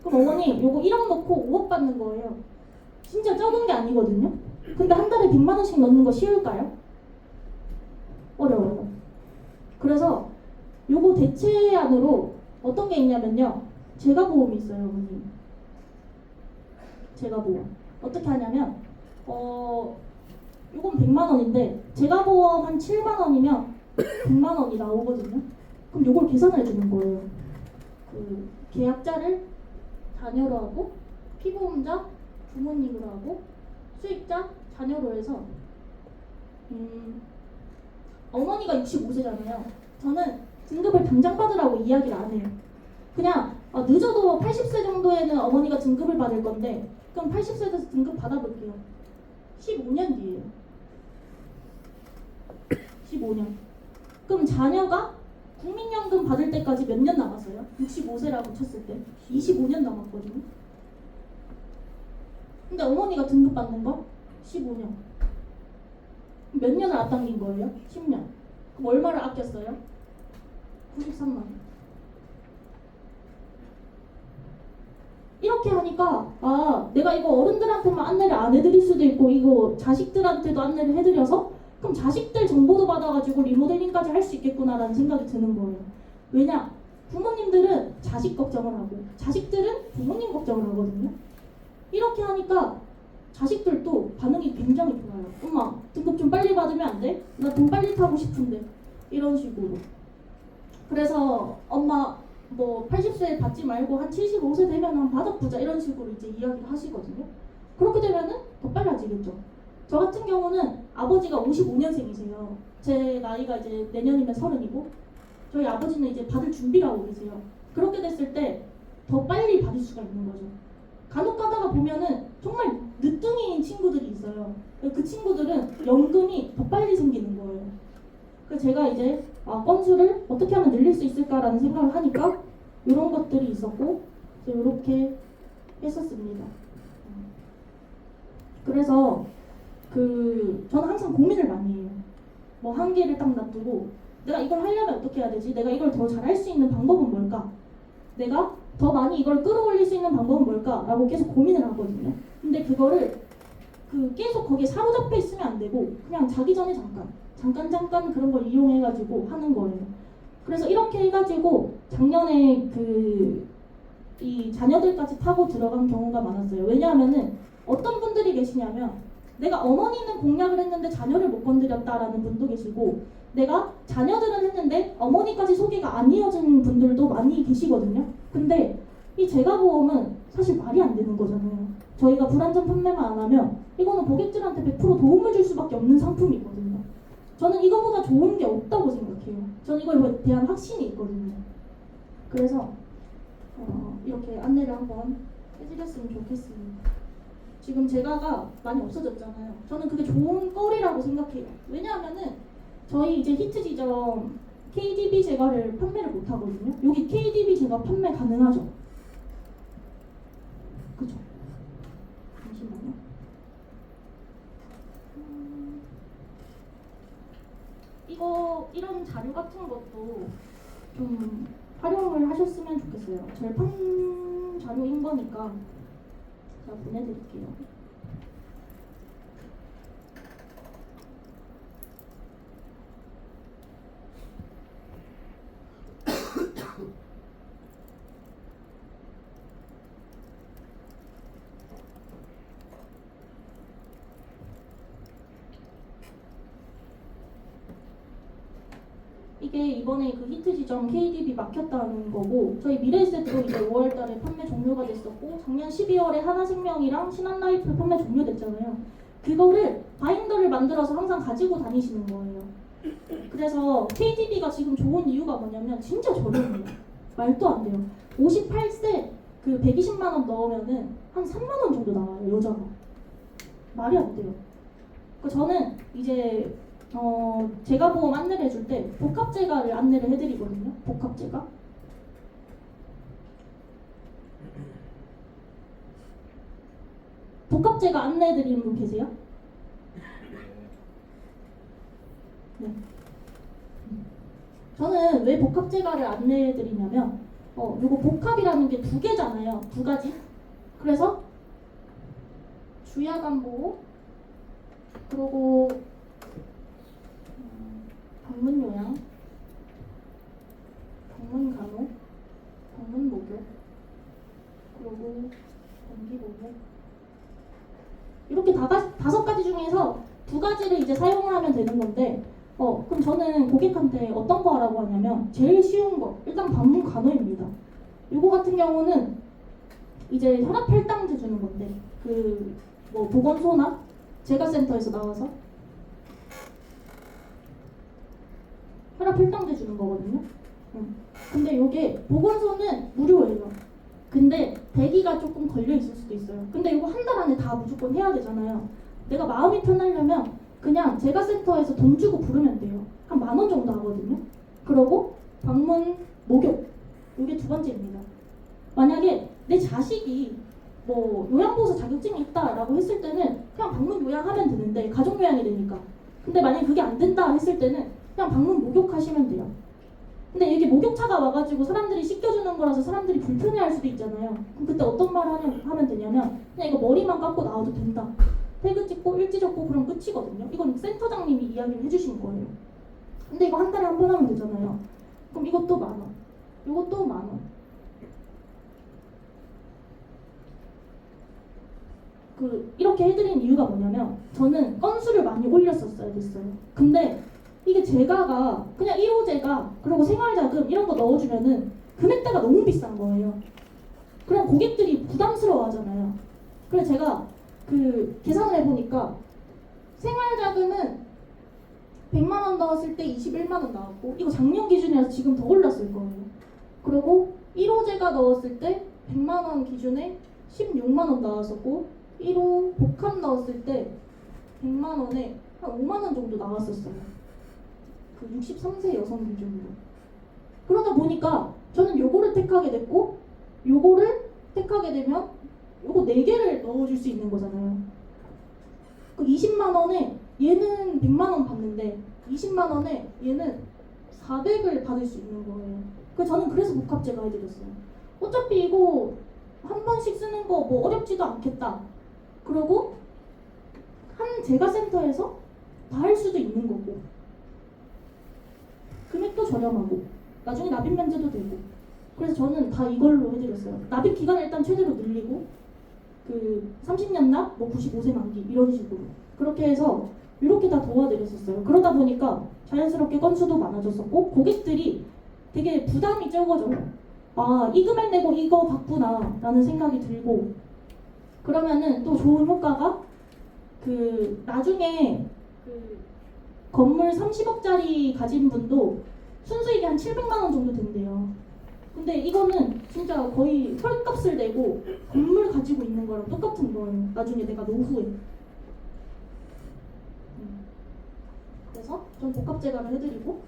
그럼 어머니 요거 1억 넣고 5억 받는 거예요. 진짜 적은 게 아니거든요. 근데 한 달에 100만 원씩 넣는 거 쉬울까요? 어려워요. 그래서 요거 대체안으로 어떤 게 있냐면요. 제가보험이 있어요, 어머니. 제가보험. 어떻게 하냐면 요건 100만 원인데 제가보험 한 7만 원이면 100만 원이 나오거든요. 그럼 요걸 계산을 해주는 거예요. 그 계약자를 자녀로 하고 피보험자 부모님으로 하고 수익자 자녀로 해서 어머니가 65세잖아요. 저는 등급을 당장 받으라고 이야기를 안 해요. 그냥 늦어도 80세 정도에는 어머니가 등급을 받을 건데 그럼 80세 돼서 등급 받아볼게요. 15년 뒤에요. 15년. 그럼 자녀가 국민연금 받을 때까지 몇 년 남았어요? 65세라고 쳤을 때 25년 남았거든요. 근데 어머니가 등급 받는 거 15년. 몇 년을 앞당긴 거예요? 10년. 그럼 얼마를 아꼈어요? 93만 원. 이렇게 하니까 내가 이거 어른들한테만 안내를 안 해드릴 수도 있고 이거 자식들한테도 안내를 해드려서 그럼 자식들 정보도 받아가지고 리모델링까지 할 수 있겠구나라는 생각이 드는 거예요. 왜냐? 부모님들은 자식 걱정을 하고 자식들은 부모님 걱정을 하거든요. 이렇게 하니까 자식들도 반응이 굉장히 좋아요. 엄마 등급 좀 빨리 받으면 안 돼? 나 돈 빨리 타고 싶은데. 이런 식으로. 그래서 엄마 뭐 80세 받지 말고 한 75세 되면 한 받아보자 이런 식으로 이제 이야기를 하시거든요. 그렇게 되면은 더 빨라지겠죠. 저 같은 경우는 아버지가 55년생이세요. 제 나이가 이제 내년이면 30이고 저희 아버지는 이제 받을 준비를 하고 계세요. 그렇게 됐을 때 더 빨리 받을 수가 있는 거죠. 간혹 가다가 보면은 정말 늦둥이인 친구들이 있어요. 그 친구들은 연금이 더 빨리 생기는 거예요. 그래서 제가 이제 건수를 어떻게 하면 늘릴 수 있을까라는 생각을 하니까 이런 것들이 있었고 이렇게 했었습니다. 그래서 저는 항상 고민을 많이 해요. 뭐 한계를 딱 놔두고 내가 이걸 하려면 어떻게 해야 되지? 내가 이걸 더 잘할 수 있는 방법은 뭘까? 내가 더 많이 이걸 끌어올릴 수 있는 방법은 뭘까? 라고 계속 고민을 하거든요. 근데 그거를 계속 거기에 사로잡혀 있으면 안 되고 그냥 자기 전에 잠깐 그런 걸 이용해가지고 하는 거예요. 그래서 이렇게 해가지고 작년에 이 자녀들까지 타고 들어간 경우가 많았어요. 왜냐하면은 어떤 분들이 계시냐면 내가 어머니는 공략을 했는데 자녀를 못 건드렸다라는 분도 계시고 내가 자녀들은 했는데 어머니까지 소개가 안 이어진 분들도 많이 계시거든요. 근데 이 제가보험은 사실 말이 안 되는 거잖아요. 저희가 불안전 판매만 안 하면 이거는 고객들한테 100% 도움을 줄 수밖에 없는 상품이거든요. 저는 이거보다 좋은 게 없다고 생각해요. 저는 이거에 대한 확신이 있거든요. 그래서 이렇게 안내를 한번 해드렸으면 좋겠습니다. 지금 제가가 많이 없어졌잖아요. 저는 그게 좋은 거리라고 생각해요. 왜냐하면은 저희 이제 히트 지점 KDB 제과를 판매를 못 하거든요. 여기 KDB 제과 판매 가능하죠? 그죠? 잠시만요. 이런 자료 같은 것도 좀 활용을 하셨으면 좋겠어요. 절판 자료인 거니까 제가 보내드릴게요. 이게 이번에 히트 지점 KDB 막혔다는 거고 저희 미래에셋도 이제 5월달에 판매 종료가 됐었고 작년 12월에 하나생명이랑 신한라이프 판매 종료됐잖아요. 그거를 바인더를 만들어서 항상 가지고 다니시는 거예요. 그래서 KDB가 지금 좋은 이유가 뭐냐면 진짜 저렴해요. 말도 안 돼요. 58세 120만 원 넣으면은 한 3만 원 정도 나와요. 여자가. 말이 안 돼요. 저는 이제 제가 보험 안내를 해줄 때 복합제가를 안내를 해드리거든요. 복합제가. 복합제가 안내해드리는 분 계세요? 네. 저는 왜 복합제가를 안내해드리냐면 요거 복합이라는 게 두 개잖아요. 두 가지. 그래서 주야간보호 그리고 방문요양, 방문간호, 방문목욕, 그리고 변기목욕 이렇게 다섯 가지 중에서 두 가지를 이제 사용을 하면 되는 건데 그럼 저는 고객한테 어떤 거 하라고 하냐면 제일 쉬운 거 일단 방문간호입니다. 이거 같은 경우는 이제 혈압혈당제 주는 건데 뭐 보건소나 제가센터에서 나와서 혈압혈당제 주는 거거든요. 근데 이게 보건소는 무료예요. 근데 대기가 조금 걸려 있을 수도 있어요. 근데 이거 한 달 안에 다 무조건 해야 되잖아요. 내가 마음이 편하려면 그냥 제가센터에서 돈 주고 부르면 돼요. 한 10,000원 정도 하거든요. 그러고 방문 목욕 이게 두 번째입니다. 만약에 내 자식이 뭐 요양보호사 자격증이 있다라고 했을 때는 그냥 방문 요양하면 되는데 가족 요양이 되니까. 근데 만약에 그게 안 된다 했을 때는 그냥 방문 목욕하시면 돼요. 근데 이게 목욕차가 와가지고 사람들이 씻겨주는 거라서 사람들이 불편해할 수도 있잖아요. 그럼 그때 어떤 말을 하면 되냐면 그냥 이거 머리만 감고 나와도 된다. 태그 찍고 일지 적고 그럼 끝이거든요. 이건 센터장님이 이야기를 해주신 거예요. 근데 이거 한 달에 한 번 하면 되잖아요. 그럼 이것도 10,000원, 이것도 10,000원. 이렇게 해드린 이유가 뭐냐면 저는 건수를 많이 올렸었어야 됐어요. 근데 이게 제가가 그냥 1호 제가 그리고 생활자금 이런 거 넣어주면은 금액대가 너무 비싼 거예요. 그럼 고객들이 부담스러워 하잖아요. 그래서 제가 계산을 해보니까 생활자금은 100만 원 넣었을 때 21만 원 나왔고 이거 작년 기준이라서 지금 더 올랐을 거예요. 그리고 1호제가 넣었을 때 100만 원 기준에 16만 원 나왔었고 1호 복합 넣었을 때 100만 원에 한 5만 원 정도 나왔었어요. 63세 여성 기준으로. 그러다 보니까 저는 요거를 택하게 됐고 요거를 택하게 되면 요거 4개를 넣어줄 수 있는 거잖아요. 그 20만 원에 얘는 100만 원 받는데 20만 원에 얘는 400을 받을 수 있는 거예요. 저는 그래서 복합제가 해드렸어요. 어차피 이거 한 번씩 쓰는 거 뭐 어렵지도 않겠다. 그리고 한 제과센터에서 다 할 수도 있는 거고 금액도 저렴하고 나중에 납입 면제도 되고 그래서 저는 다 이걸로 해드렸어요. 납입 기간을 일단 최대로 늘리고 그 30년 납, 뭐 95세 만기 이런 식으로 그렇게 해서 이렇게 다 도와드렸었어요. 그러다 보니까 자연스럽게 건수도 많아졌었고 고객들이 되게 부담이 적어져요. 아, 이 금액 내고 이거 받구나 라는 생각이 들고 그러면은 또 좋은 효과가 그 나중에 그 건물 30억짜리 가진 분도 순수익이 한 700만 원 정도 된대요. 근데 이거는 진짜 거의 헐값을 내고 건물 가지고 있는 거랑 똑같은 거예요. 나중에 내가 노후에. 그래서 전 복합제가를 해드리고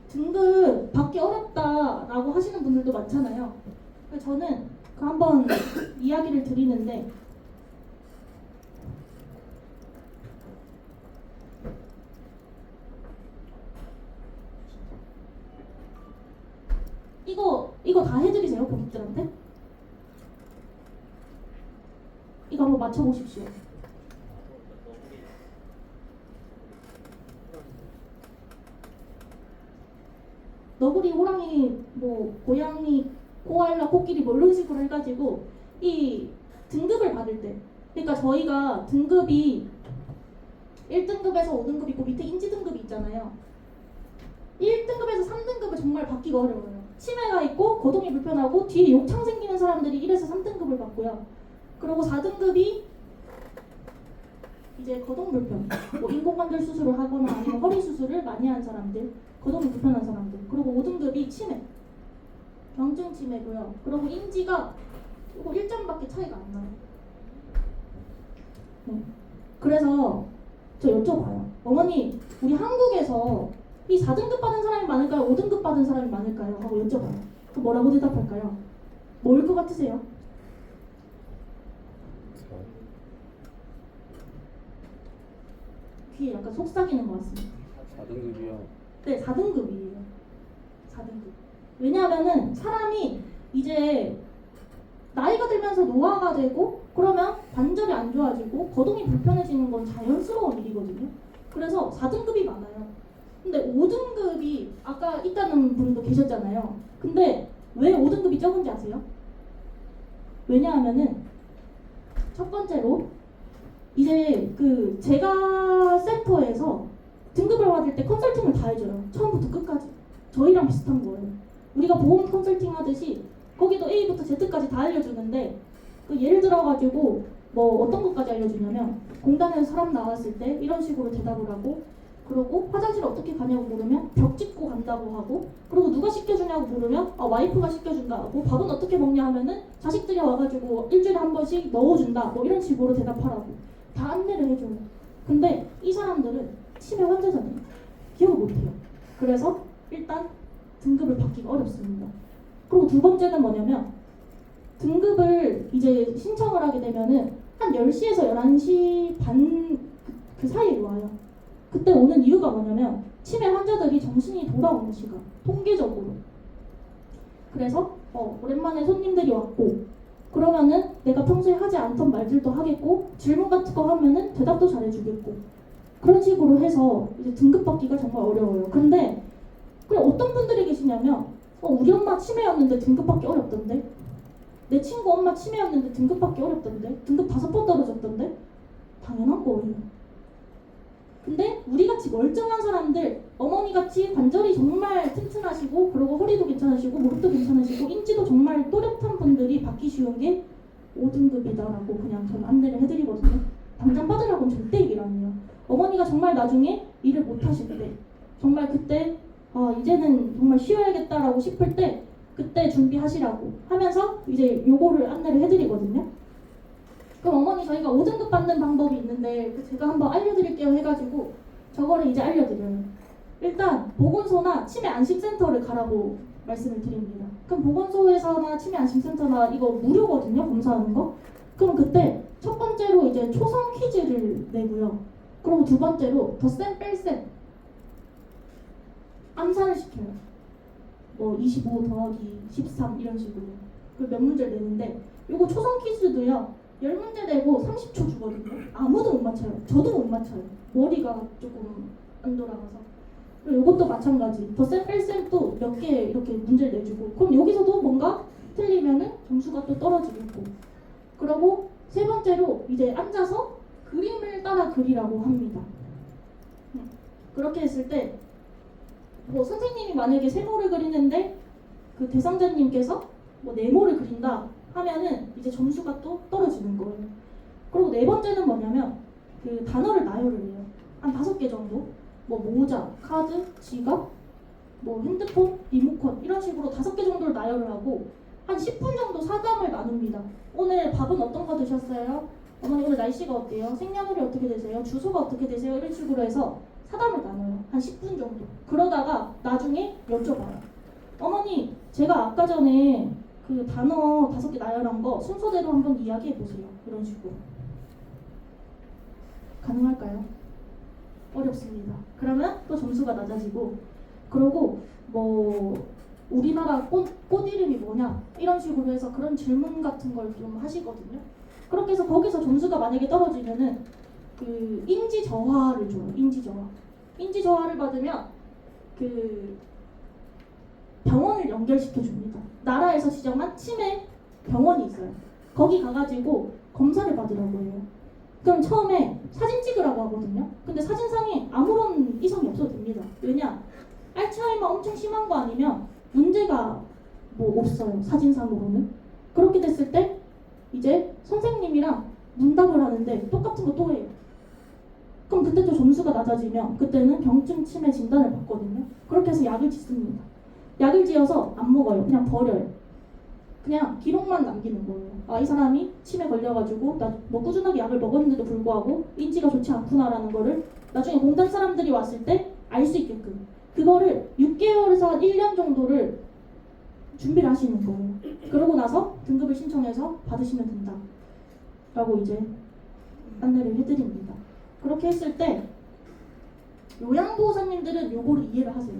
등급 받기 어렵다라고 하시는 분들도 많잖아요. 그래서 저는 그 한번 이야기를 드리는데 이거 다 해드리세요 고객들한테. 이거 한번 맞춰보십시오. 너구리, 호랑이, 뭐 고양이, 코알라, 코끼리 뭐 이런 식으로 해가지고 이 등급을 받을 때 그러니까 저희가 등급이 1등급에서 5등급 있고 밑에 인지 등급이 있잖아요. 1등급에서 3등급을 정말 받기가 어려워요. 치매가 있고 거동이 불편하고 뒤에 욕창 생기는 사람들이 1에서 3등급을 받고요. 그리고 4등급이 이제 거동 불편, 뭐 인공관절 수술을 하거나 아니면 허리 수술을 많이 한 사람들, 거동이 불편한 사람들. 그리고 5등급이 치매, 경증 치매고요. 그리고 인지가 이거 1점밖에 차이가 안 나요. 네. 그래서 저 여쭤봐요. 어머니, 우리 한국에서 이 4등급 받은 사람이 많을까요? 5등급 받은 사람이 많을까요? 하고 여쭤봐요. 그럼 뭐라고 대답할까요? 뭐일 것 같으세요? 귀에 약간 속삭이는 것 같습니다. 4등급이요. 네, 4등급이에요. 4등급. 왜냐하면은 사람이 이제 나이가 들면서 노화가 되고 그러면 관절이 안 좋아지고 거동이 불편해지는 건 자연스러운 일이거든요. 그래서 4등급이 많아요. 근데 5등급이 아까 있다는 분도 계셨잖아요. 근데 왜 5등급이 적은지 아세요? 왜냐하면은 첫 번째로 이제 그 제가 센터에서 등급을 받을 때 컨설팅을 다 해줘요. 처음부터 끝까지. 저희랑 비슷한 거예요. 우리가 보험 컨설팅 하듯이 거기도 A부터 Z까지 다 알려주는데 그 예를 들어가지고 뭐 어떤 것까지 알려주냐면 공단에서 사람 나왔을 때 이런 식으로 대답을 하고 그러고 화장실 어떻게 가냐고 물으면 벽 짚고 간다고 하고 그리고 누가 씻겨주냐고 물으면 와이프가 씻겨준다 하고 밥은 어떻게 먹냐 하면은 자식들이 와가지고 일주일에 한 번씩 넣어준다 뭐 이런 식으로 대답하라고 다 안내를 해줘요. 근데 이 사람들은 치매 환자잖아요. 기억을 못해요. 그래서 일단 등급을 받기가 어렵습니다. 그리고 두 번째는 뭐냐면 등급을 이제 신청을 하게 되면은 한 10시에서 11시 반 그 사이에 와요. 그때 오는 이유가 뭐냐면 치매 환자들이 정신이 돌아오는 시간, 통계적으로. 그래서 오랜만에 손님들이 왔고 그러면은 내가 평소에 하지 않던 말들도 하겠고 질문 같은 거 하면은 대답도 잘해주겠고 그런 식으로 해서 이제 등급 받기가 정말 어려워요. 근데 그래 어떤 분들이 계시냐면 우리 엄마 치매였는데 등급 받기 어렵던데 내 친구 엄마 치매였는데 등급 받기 어렵던데 등급 5번 떨어졌던데 당연한 거예요. 근데 우리같이 멀쩡한 사람들 어머니같이 관절이 정말 튼튼하시고 그리고 허리도 괜찮으시고 무릎도 괜찮으시고 인지도 정말 또렷한 분들이 받기 쉬운 게 5등급이다라고 그냥 저는 안내를 해드리거든요. 당장 받으라고는 절대 얘기를 안 해요. 어머니가 정말 나중에 일을 못 하실 때 정말 그때 이제는 정말 쉬어야겠다라고 싶을 때 그때 준비하시라고 하면서 이제 요거를 안내를 해드리거든요. 그럼 어머니 저희가 5등급 받는 방법이 있는데 제가 한번 알려드릴게요 해가지고 저거를 이제 알려드려요. 일단 보건소나 치매 안심센터를 가라고 말씀을 드립니다. 그럼 보건소에서나 치매 안심센터나 이거 무료거든요 검사하는 거. 그럼 그때 첫 번째로 이제 초성 퀴즈 문제를 내고요. 그리고 두 번째로 덧셈 뺄셈 암산을 시켜요. 뭐 25 더하기 13 이런 식으로 그 몇 문제를 내는데 요거 초성 퀴즈도요 10문제 내고 30초 주거든요. 아무도 못 맞춰요. 저도 못 맞춰요. 머리가 조금 안 돌아가서. 그리고 요것도 마찬가지. 덧셈 뺄셈 또 몇 개 이렇게 문제를 내주고 그럼 여기서도 뭔가 틀리면은 점수가 또 떨어지겠고. 그리고 세 번째로 이제 앉아서 그림을 따라 그리라고 합니다. 그렇게 했을 때 뭐 선생님이 만약에 세모를 그리는데 그 대상자님께서 뭐 네모를 그린다 하면은 이제 점수가 또 떨어지는 거예요. 그리고 네 번째는 뭐냐면 그 단어를 나열을 해요. 한 5개 정도. 뭐 모자, 카드, 지갑, 뭐 핸드폰, 리모컨 이런 식으로 5개 정도를 나열을 하고 한 10분 정도 사담을 나눕니다. 오늘 밥은 어떤 거 드셨어요? 어머니 오늘 날씨가 어때요? 생년월일 어떻게 되세요? 주소가 어떻게 되세요? 이런 식으로 해서 사담을 나눠요. 한 10분 정도. 그러다가 나중에 여쭤봐요. 어머니 제가 아까 전에 그 단어 5개 나열한 거 순서대로 한번 이야기해 보세요. 이런 식으로. 가능할까요? 어렵습니다. 그러면 또 점수가 낮아지고 그러고 뭐 우리나라 꽃 이름이 뭐냐 이런 식으로 해서 그런 질문 같은 걸 좀 하시거든요. 그렇게 해서 거기서 점수가 만약에 떨어지면은 그 인지 저하를 줘요. 인지 저하를 받으면 그 병원을 연결시켜 줍니다. 나라에서 지정한 치매 병원이 있어요. 거기 가가지고 검사를 받으라고 해요. 그럼 처음에 사진 찍으라고 하거든요. 근데 사진상에 아무런 이상이 없어도 됩니다. 왜냐? 알츠하이머 엄청 심한 거 아니면 문제가 뭐 없어요. 사진상으로는. 그렇게 됐을 때 이제 선생님이랑 문답을 하는데 똑같은 거 또 해요. 그럼 그때 또 점수가 낮아지면 그때는 경증 치매 진단을 받거든요. 그렇게 해서 약을 짓습니다. 약을 지어서 안 먹어요. 그냥 버려요. 그냥 기록만 남기는 거예요. 아, 이 사람이 치매 걸려가지고 나 뭐 꾸준하게 약을 먹었는데도 불구하고 인지가 좋지 않구나라는 거를 나중에 공단 사람들이 왔을 때 알 수 있게끔 그거를 6개월에서 한 1년 정도를 준비를 하시는 거예요. 그러고 나서 등급을 신청해서 받으시면 된다 라고 이제 안내를 해드립니다. 그렇게 했을 때 요양보호사님들은 요거를 이해를 하세요.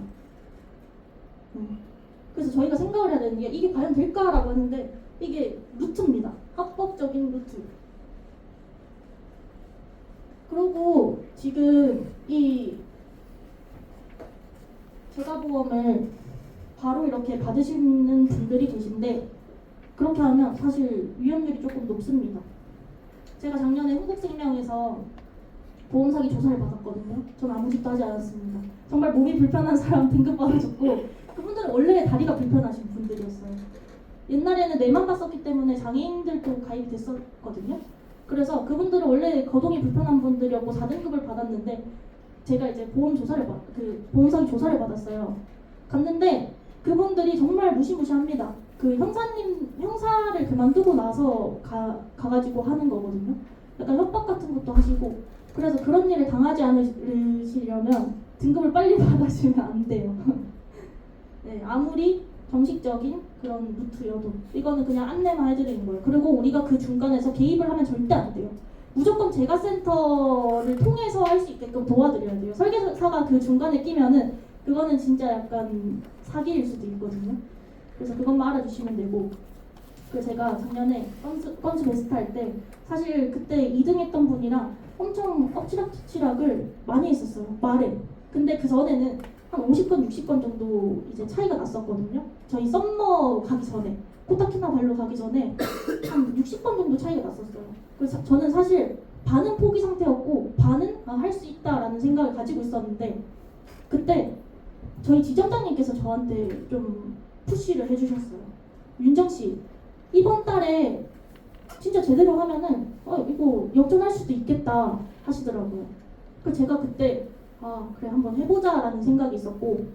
그래서 저희가 생각을 해야 되는 게 이게 과연 될까라고 하는데 이게 루트입니다. 합법적인 루트. 그리고 지금 이 재가보험을 바로 이렇게 받으시는 분들이 계신데 그렇게 하면 사실 위험률이 조금 높습니다. 제가 작년에 흥국생명에서 보험사기 조사를 받았거든요. 전 아무 짓도 하지 않았습니다. 정말 몸이 불편한 사람 등급 받아줬고 그분들은 원래 다리가 불편하신 분들이었어요. 옛날에는 뇌만 봤었기 때문에 장애인들도 가입이 됐었거든요. 그래서 그분들은 원래 거동이 불편한 분들이었고 4등급을 받았는데 제가 이제 보험사기 조사를 받았어요. 갔는데 그분들이 정말 무시무시합니다. 그 형사를 그만두고 나서 가가지고 하는 거거든요. 약간 협박 같은 것도 하시고 그래서 그런 일을 당하지 않으시려면 등급을 빨리 받아주면 안 돼요. 네, 아무리 정식적인 그런 루트여도 이거는 그냥 안내만 해드리는 거예요. 그리고 우리가 그 중간에서 개입을 하면 절대 안 돼요. 무조건 재가센터를 통해서 할 수 있게끔 도와드려야 돼요. 설계사가 그 중간에 끼면은 그거는 진짜 약간 사기일 수도 있거든요. 그래서 그것만 알아주시면 되고 그 제가 작년에 건수 베스트 할 때 사실 그때 2등 했던 분이랑 엄청 엎치락뒤치락을 많이 했었어요. 말에. 근데 그 전에는 한 50건, 60건 정도 이제 차이가 났었거든요. 저희 썸머 가기 전에 코타키나발루 가기 전에 한 60건 정도 차이가 났었어요. 그래서 저는 사실 반은 포기 상태였고 반은 할 수 있다라는 생각을 가지고 있었는데 그때 저희 지점장님께서 저한테 좀 푸시를 해주셨어요. 윤정 씨 이번 달에 진짜 제대로 하면은 이거 역전할 수도 있겠다 하시더라고요. 그래서 제가 그때 그래 한번 해보자라는 생각이 있었고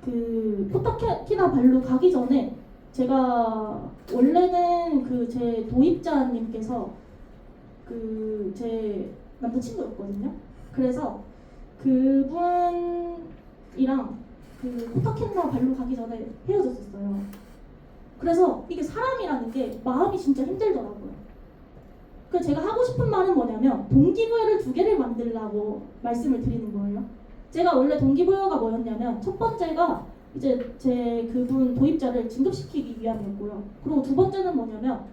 그 코타키나발루 가기 전에 제가 원래는 그 제 도입자님께서 그 제 남자친구였거든요. 그래서 그분이랑 그 코타키나발루 가기 전에 헤어졌었어요. 그래서 이게 사람이라는 게 마음이 진짜 힘들더라고요. 그 제가 하고 싶은 말은 뭐냐면 동기부여를 두 개를 만들라고 말씀을 드리는 거예요. 제가 원래 동기부여가 뭐였냐면 첫 번째가 이제 제 그분 도입자를 진급시키기 위함이었고요. 그리고 두 번째는 뭐냐면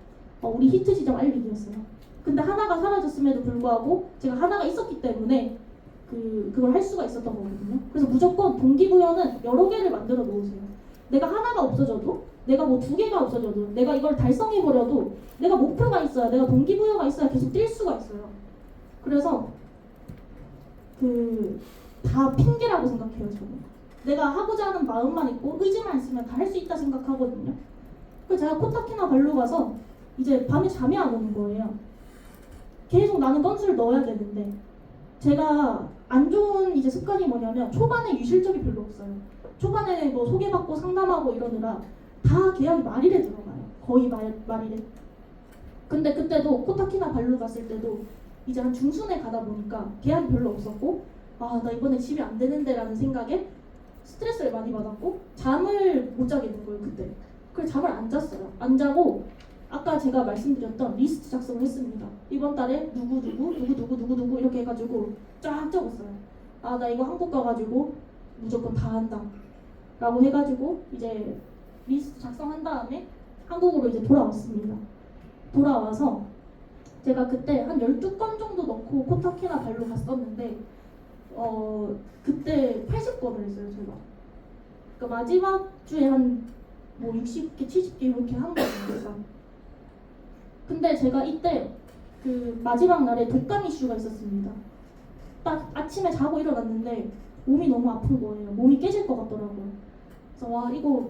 우리 히트 지점 알리기였어요. 근데 하나가 사라졌음에도 불구하고 제가 하나가 있었기 때문에 그걸 할 수가 있었던 거거든요. 그래서 무조건 동기부여는 여러 개를 만들어 놓으세요. 내가 하나가 없어져도, 내가 뭐 두 개가 없어져도, 내가 이걸 달성해 버려도 내가 목표가 있어야, 내가 동기부여가 있어야 계속 뛸 수가 있어요. 그래서 다 핑계라고 생각해요, 저는. 내가 하고자 하는 마음만 있고 의지만 있으면 다 할 수 있다 생각하거든요. 그래서 제가 코타키나 발로 가서 이제 밤에 잠이 안 오는 거예요. 계속 나는 건수를 넣어야 되는데 제가 안 좋은 이제 습관이 뭐냐면 초반에 유실적이 별로 없어요. 초반에 뭐 소개받고 상담하고 이러느라 다 계약이 말일에 들어가요. 거의 말일에. 근데 그때도 코타키나 발로 갔을 때도 이제 한 중순에 가다 보니까 계약이 별로 없었고 아, 나 이번에 집이 안 되는데 라는 생각에 스트레스를 많이 받았고 잠을 못 자게 된 거예요, 그때. 그래서 잠을 안 잤어요. 안 자고 아까 제가 말씀드렸던 리스트 작성을 했습니다. 이번 달에 누구 이렇게 해가지고 쫙 적었어요. 아, 나 이거 한국 가가지고 무조건 다 한다 라고 해가지고 이제 리스트 작성한 다음에 한국으로 이제 돌아왔습니다. 돌아와서 제가 그때 한 12건 정도 넣고 코타키나 발로 갔었는데 그때 80건을 했어요, 제가. 그러니까 마지막 주에 한 뭐 60개, 70개 이렇게 한 거예요. 근데 제가 이때 그 마지막 날에 독감 이슈가 있었습니다. 딱 아침에 자고 일어났는데 몸이 너무 아픈 거예요. 몸이 깨질 것 같더라고요. 그래서 와, 이거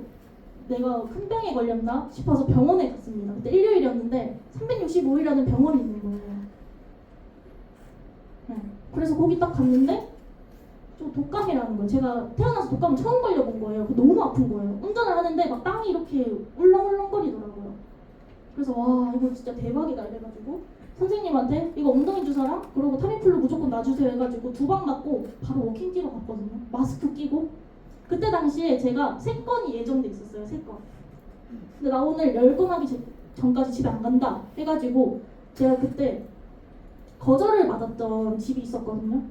내가 큰 병에 걸렸나 싶어서 병원에 갔습니다. 그때 일요일이었는데 365일이라는 병원이 있는 거예요. 네. 그래서 거기 딱 갔는데 좀 독감이라는 거예요. 제가 태어나서 독감을 처음 걸려본 거예요. 너무 아픈 거예요. 운전을 하는데 막 땅이 이렇게 울렁울렁거리더라고요. 그래서 와, 이거 진짜 대박이다 이래가지고 선생님한테 이거 엉덩이 주사랑 그리고 타미플루 무조건 놔주세요 해가지고 2방 맞고 바로 워킹 뛰러 갔거든요. 마스크 끼고. 그때 당시에 제가 3건이 예정돼 있었어요. 3건. 근데 나 오늘 10건 하기 전까지 집에 안 간다 해가지고 제가 그때 거절을 받았던 집이 있었거든요.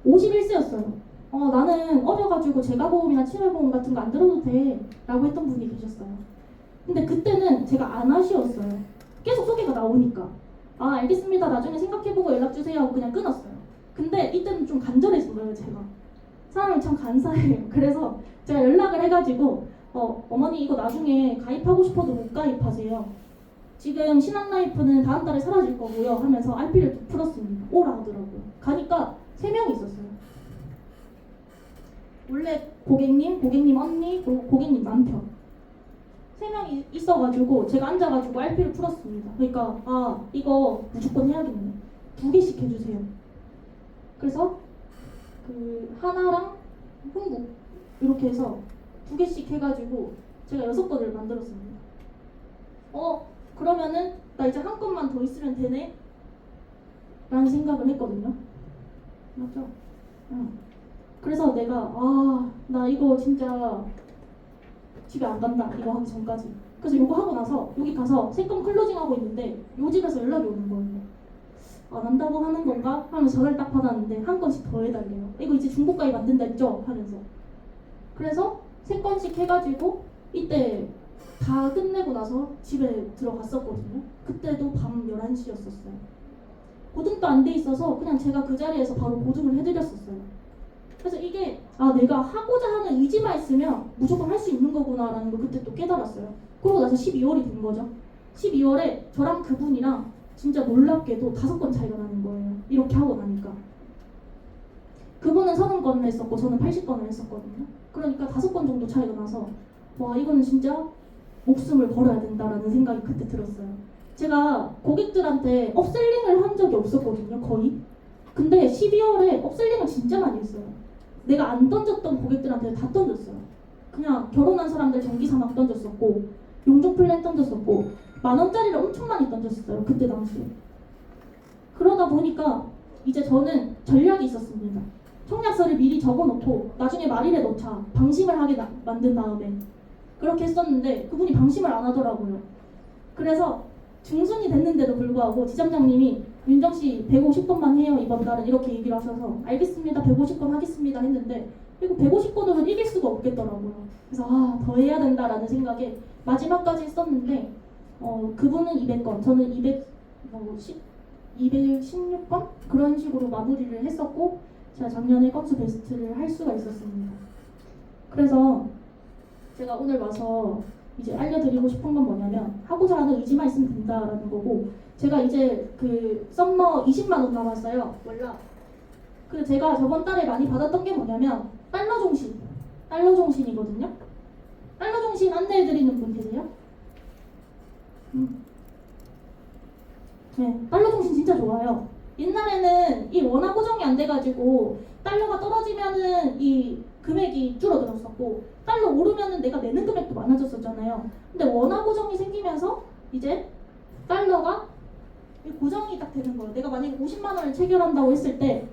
51세였어요. 나는 어려가지고 재가보험이나 치매보험 같은 거 안 들어도 돼 라고 했던 분이 계셨어요. 근데 그때는 제가 안 아쉬웠어요. 계속 소개가 나오니까 아, 알겠습니다, 나중에 생각해보고 연락주세요 하고 그냥 끊었어요. 근데 이때는 좀 간절해진 거예요. 제가 사람이 참 간사해요. 그래서 제가 연락을 해가지고 어머니 이거 나중에 가입하고 싶어도 못 가입하세요. 지금 신한라이프는 다음 달에 사라질 거고요 하면서 RP를 또 풀었습니다. 오라 하더라고요. 가니까 3명이 있었어요. 원래 고객님 언니, 그리고 고객님 남편 3명이 있어가지고 제가 앉아가지고 RP를 풀었습니다. 그러니까 아, 이거 무조건 해야겠네. 2개씩 해주세요. 그래서 그 하나랑 흥국 이렇게 해서 2개씩 해가지고 제가 6건을 만들었습니다. 그러면은 나 이제 한 건만 더 있으면 되네 라는 생각을 했거든요. 맞죠? 응. 그래서 내가 나 이거 진짜 집에 안 간다, 이거 하기 전까지. 그래서 이거 하고 나서 여기 가서 3건 클로징 하고 있는데 요 집에서 연락이 오는 거예요. 안 한다고 하는 건가? 하면서 전화를 딱 받았는데 한 건씩 더 해달래요. 이거 이제 중고가입 안 된다 했죠? 하면서. 그래서 3건씩 해가지고 이때 다 끝내고 나서 집에 들어갔었거든요. 그때도 밤 11시였었어요. 보증도 안 돼 있어서 그냥 제가 그 자리에서 바로 보증을 해드렸었어요. 그래서 이게 내가 하고자 하는 의지만 있으면 무조건 할 수 있는 거구나라는 걸 그때 또 깨달았어요. 그러고 나서 12월이 된 거죠. 12월에 저랑 그분이랑 진짜 놀랍게도 5건 차이가 나는 거예요. 이렇게 하고 나니까. 그분은 30건을 했었고 저는 80건을 했었거든요. 그러니까 5건 정도 차이가 나서 와, 이거는 진짜 목숨을 걸어야 된다라는 생각이 그때 들었어요. 제가 고객들한테 업셀링을 한 적이 없었거든요, 거의. 근데 12월에 업셀링을 진짜 많이 했어요. 내가 안 던졌던 고객들한테 다 던졌어요. 그냥 결혼한 사람들 전기사 막 던졌었고 용접 플랜 던졌었고 10,000원짜리를 엄청 많이 던졌어요, 그때 당시에. 그러다 보니까 이제 저는 전략이 있었습니다. 청약서를 미리 적어놓고 나중에 말일에 넣자, 방심을 하게 만든 다음에 그렇게 했었는데 그분이 방심을 안 하더라고요. 그래서 중순이 됐는데도 불구하고 지점장님이 윤정 씨 150건만 해요 이번 달은 이렇게 얘기를 하셔서 알겠습니다 150건 하겠습니다 했는데 이거 150건으로는 이길 수가 없겠더라고요. 그래서 더 해야 된다라는 생각에 마지막까지 했었는데 그분은 200건 저는 216건 그런 식으로 마무리를 했었고 제가 작년에 건수 베스트를 할 수가 있었습니다. 그래서 제가 오늘 와서 이제 알려드리고 싶은 건 뭐냐면 하고자 하는 의지만 있으면 된다라는 거고 제가 이제 그 썸머 20만 원 남았어요. 월라. 그 제가 저번 달에 많이 받았던 게 뭐냐면 달러 종신이거든요. 달러 종신 안내해드리는 분 계세요? 네, 달러 종신 진짜 좋아요. 옛날에는 이 원화 고정이 안 돼가지고 달러가 떨어지면은 이 금액이 줄어들었었고 달러 오르면은 내가 내는 금액도 많아졌었잖아요. 근데 원화 고정이 생기면서 이제 달러가 고정이 딱 되는 거예요. 내가 만약에 50만 원을 체결한다고 했을 때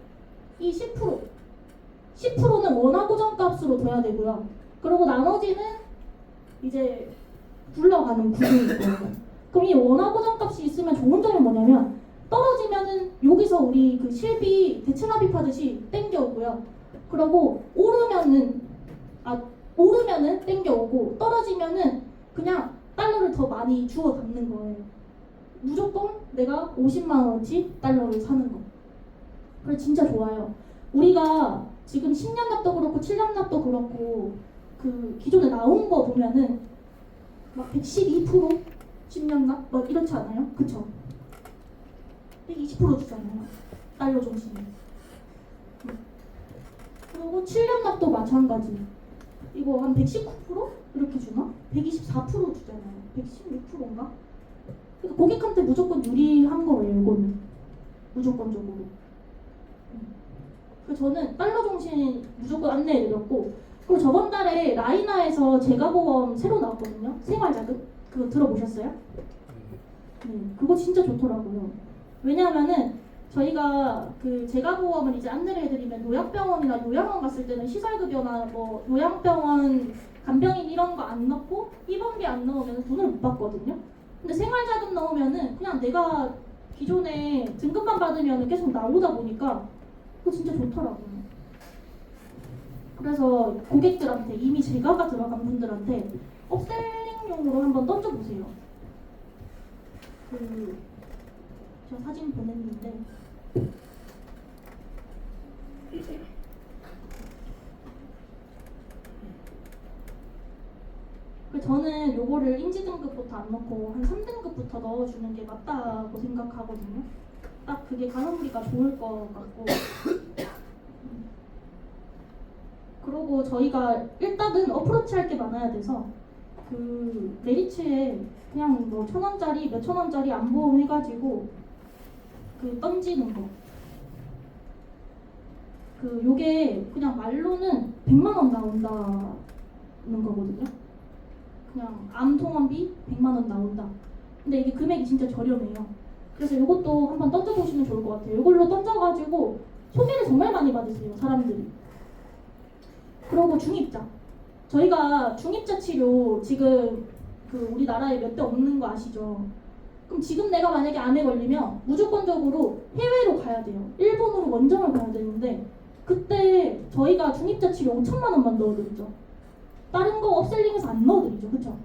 이 10%는 원화 고정 값으로 둬야 되고요. 그리고 나머지는 이제 굴러가는 구조일 거예요. 그럼 이 원화 고정 값이 있으면 좋은 점이 뭐냐면 떨어지면은 여기서 우리 그 실비 대체납입하듯이 땡겨오고요. 그러고 오르면은 땡겨오고 떨어지면은 그냥 달러를 더 많이 주워 담는 거예요. 무조건 내가 50만 원어치 달러를 사는 거. 그래 진짜 좋아요. 우리가 지금 10년 납도 그렇고 7년 납도 그렇고 그 기존에 나온 거 보면은 막 112% 10년 납? 막 이렇지 않아요? 그쵸? 120% 주잖아요. 달러 종신이. 그리고 7년 납도 마찬가지. 이거 한 119% 이렇게 주나? 124% 주잖아요. 116%인가? 그러니까 고객한테 무조건 유리한 거예요. 이거는 무조건적으로. 그 저는 달러 종신 무조건 안내해드렸고 그리고 저번 달에 라이나에서 재가보험 새로 나왔거든요. 생활자금 그거 들어보셨어요? 네, 그거 진짜 좋더라고요. 왜냐하면은 저희가 그 재가보험을 이제 안내를 해드리면 요양병원이나 요양원 갔을 때는 시설급여나 뭐 요양병원 간병인 이런 거 안 넣고 입원비 안 넣으면 돈을 못 받거든요. 근데 생활자금 넣으면은 그냥 내가 기존에 등급만 받으면 계속 나오다 보니까 그거 진짜 좋더라고요. 그래서 고객들한테 이미 재가가 들어간 분들한테 업셀링용으로 한번 던져보세요. 제가 사진 보냈는데 저는 요거를 인지등급부터 안 넣고 한 3등급부터 넣어주는 게 맞다고 생각하거든요. 딱 그게 가성비가 좋을 것 같고 그리고 저희가 일단은 어프로치 할 게 많아야 돼서 그 메리츠에 그냥 뭐 1,000원짜리 몇천 원짜리 안보험 해가지고 그 던지는 거 그 요게 그냥 말로는 100만 원 나온다는 거거든요. 그냥 암 통원비 100만 원 나온다. 근데 이게 금액이 진짜 저렴해요. 그래서 이것도 한번 던져보시면 좋을 것 같아요. 이걸로 던져가지고 소개를 정말 많이 받으세요, 사람들이. 그리고 중입자. 저희가 중입자 치료 지금 그 우리나라에 몇 대 없는 거 아시죠? 그럼 지금 내가 만약에 암에 걸리면 무조건적으로 해외로 가야 돼요. 일본으로 원정을 가야 되는데 그때 저희가 중입자 치료 5천만 원만 넣어드리죠. 다른 거 업셀링해서 안 넣어드리죠. 그쵸?